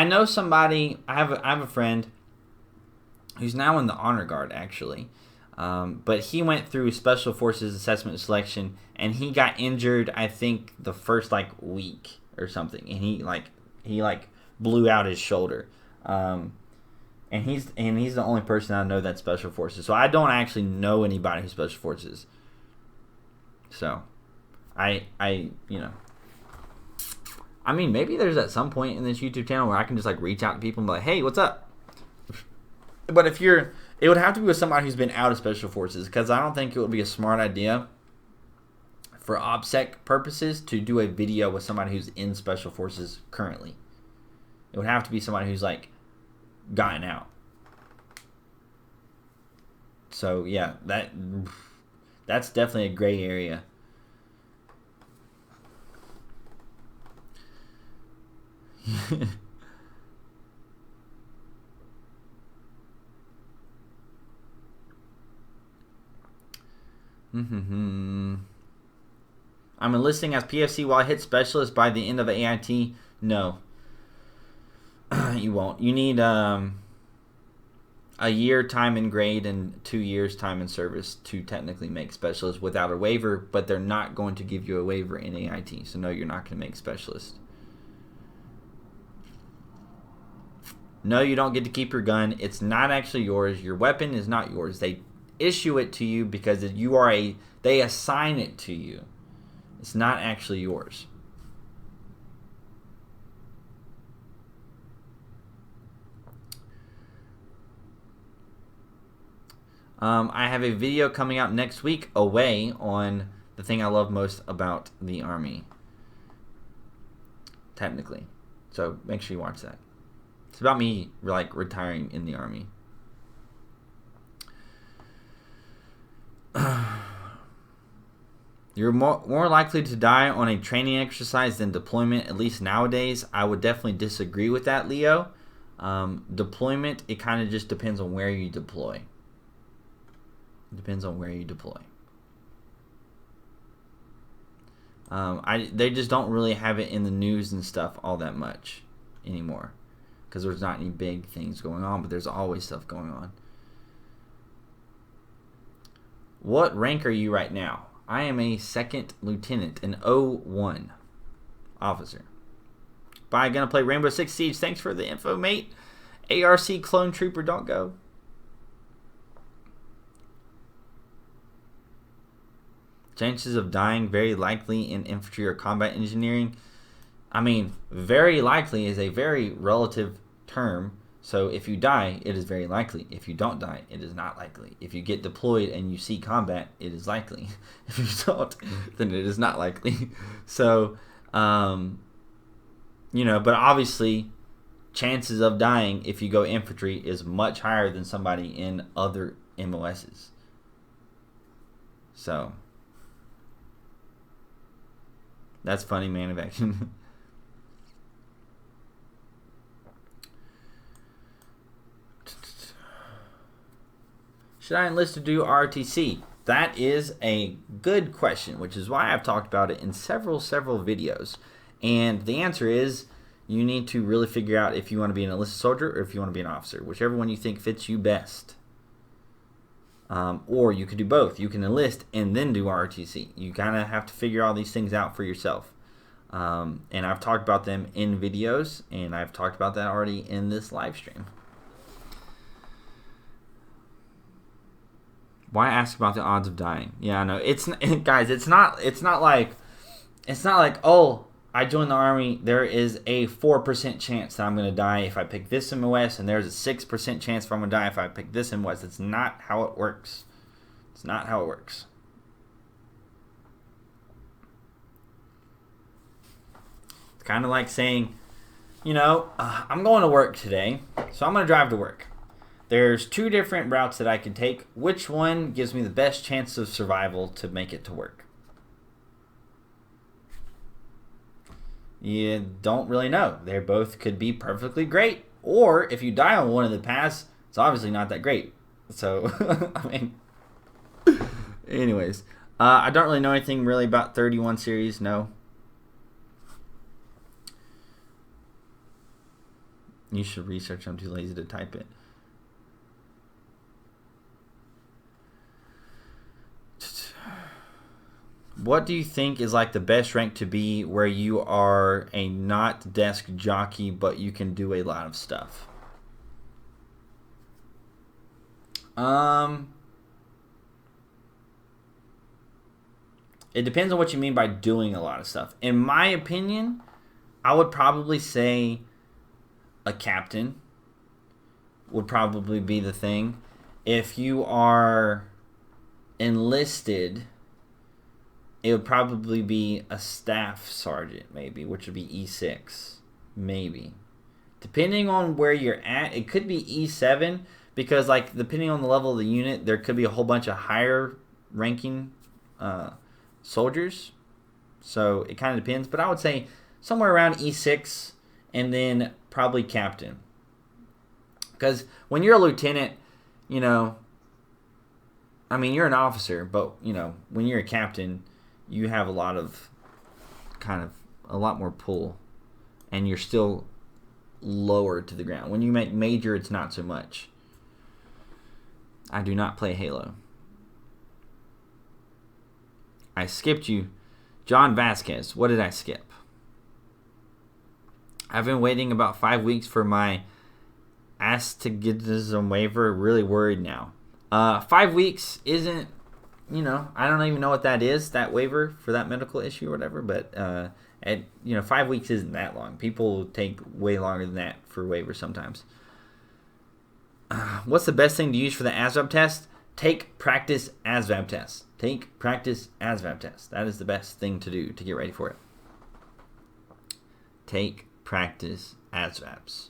know somebody. I have a friend who's now in the Honor Guard actually, but he went through Special Forces assessment and selection, and he got injured. I think the first week or something, and he blew out his shoulder. And he's the only person I know that's Special Forces. So I don't actually know anybody who's Special Forces. So, I mean, maybe there's at some point in this YouTube channel where I can just reach out to people and be like, hey, what's up? But it would have to be with somebody who's been out of Special Forces, because I don't think it would be a smart idea for OPSEC purposes to do a video with somebody who's in Special Forces currently. It would have to be somebody who's gotten out. So yeah, that's definitely a gray area. I'm enlisting as PFC while I hit specialist by the end of the AIT. No. You won't. You need a year time in grade and 2 years time in service to technically make specialist without a waiver, but they're not going to give you a waiver in AIT. So no, you're not going to make specialist. No, you don't get to keep your gun. It's not actually yours. Your weapon is not yours. They issue it to you because they assign it to you. It's not actually yours. I have a video coming out next week away on the thing I love most about the Army. Technically. So make sure you watch that. It's about me retiring in the Army. You're more likely to die on a training exercise than deployment, at least nowadays. I would definitely disagree with that, Leo. Deployment, it kind of just depends on where you deploy. It depends on where you deploy. They just don't really have it in the news and stuff all that much anymore, because there's not any big things going on, but there's always stuff going on. What rank are you right now? I am a second lieutenant, an 01 officer. Bye, gonna play Rainbow Six Siege. Thanks for the info, mate. ARC Clone Trooper, don't go. Chances of dying very likely in infantry or combat engineering. I mean, very likely is a very relative term. So if you die, it is very likely. If you don't die, it is not likely. If you get deployed and you see combat, it is likely. If you don't, then it is not likely. So, but obviously, chances of dying if you go infantry is much higher than somebody in other MOSs. So, that's funny, man of action. Should I enlist to do ROTC? That is a good question, which is why I've talked about it in several videos. And the answer is you need to really figure out if you want to be an enlisted soldier or if you want to be an officer, whichever one you think fits you best. Or you could do both. You can enlist and then do ROTC. You kind of have to figure all these things out for yourself. And I've talked about them in videos, and I've talked about that already in this live stream. Why ask about the odds of dying? Yeah, I know. Guys, it's not like oh, I joined the army. There is a 4% chance that I'm gonna die if I pick this MOS, and there's a 6% chance if I'm gonna die if I pick this MOS. It's not how it works. It's not how it works. It's kind of like saying, I'm going to work today, so I'm gonna drive to work. There's 2 different routes that I can take. Which one gives me the best chance of survival to make it to work? You don't really know. They both could be perfectly great. Or if you die on one of the paths, it's obviously not that great. So, anyways. I don't really know anything really about 31 series, no. You should research. I'm too lazy to type it. What do you think is like the best rank to be where you are a not desk jockey, but you can do a lot of stuff? It depends on what you mean by doing a lot of stuff. In my opinion, I would probably say a captain would probably be the thing. If you are enlisted, it would probably be a staff sergeant, maybe, which would be E6, maybe. Depending on where you're at, it could be E7, because, like, depending on the level of the unit, there could be a whole bunch of higher ranking soldiers. So it kind of depends. But I would say somewhere around E6 and then probably captain. Because when you're a lieutenant, you're an officer, but, when you're a captain, you have a lot more pull, and you're still lower to the ground. When you make major, it's not so much. I do not play Halo. I skipped you. John Vasquez, what did I skip? I've been waiting about 5 weeks for my astigmatism waiver. Really worried now. 5 weeks isn't, I don't even know what that is, that waiver for that medical issue or whatever, but 5 weeks isn't that long. People take way longer than that for waivers sometimes. What's the best thing to use for the ASVAB test? Take practice ASVAB test. Take practice ASVAB test. That is the best thing to do to get ready for it. Take practice ASVABs.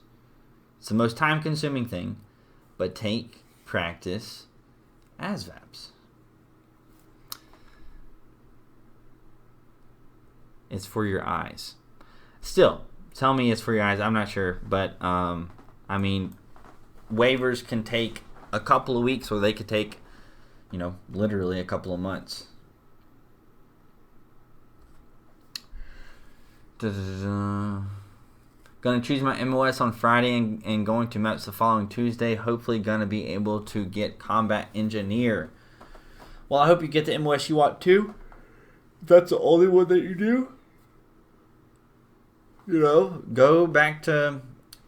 It's the most time-consuming thing, but take practice ASVABs. It's for your eyes. Still, tell me it's for your eyes. I'm not sure, but waivers can take a couple of weeks, or they could take, literally a couple of months. Gonna choose my MOS on Friday and going to MEPS the following Tuesday. Hopefully gonna be able to get Combat Engineer. Well, I hope you get the MOS you want too. If that's the only one that you do, go back to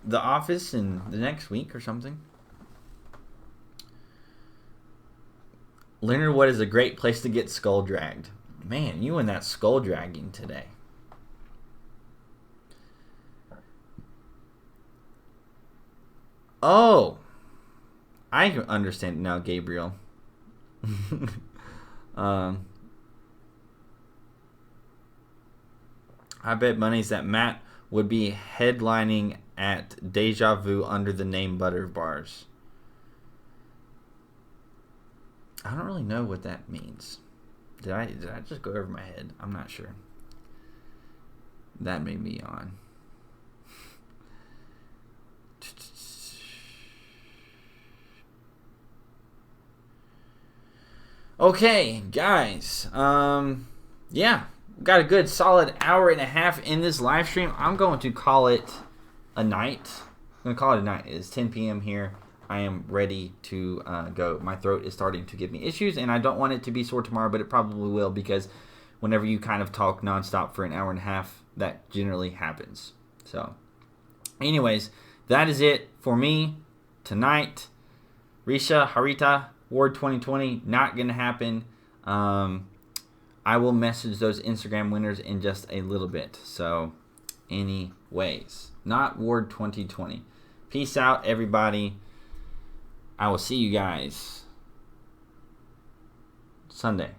the office in the next week or something. Leonard, what is a great place to get skull dragged? Man, you and that skull dragging today. Oh, I understand now, Gabriel. I bet money's that Matt would be headlining at Deja Vu under the name Butter Bars. I don't really know what that means. Did I just go over my head? I'm not sure. That may be on. Okay, guys. Yeah, got a good solid hour and a half in this live stream. I'm going to call it a night. I'm going to call it a night. It's 10 p.m. here. I am ready to go. My throat is starting to give me issues, and I don't want it to be sore tomorrow, but it probably will, because whenever you kind of talk nonstop for an hour and a half, that generally happens. So, anyways, that is it for me tonight. Risha, Harita, Ward 2020, not going to happen. I will message those Instagram winners in just a little bit. So, anyways, not Ward 2020. Peace out, everybody. I will see you guys Sunday.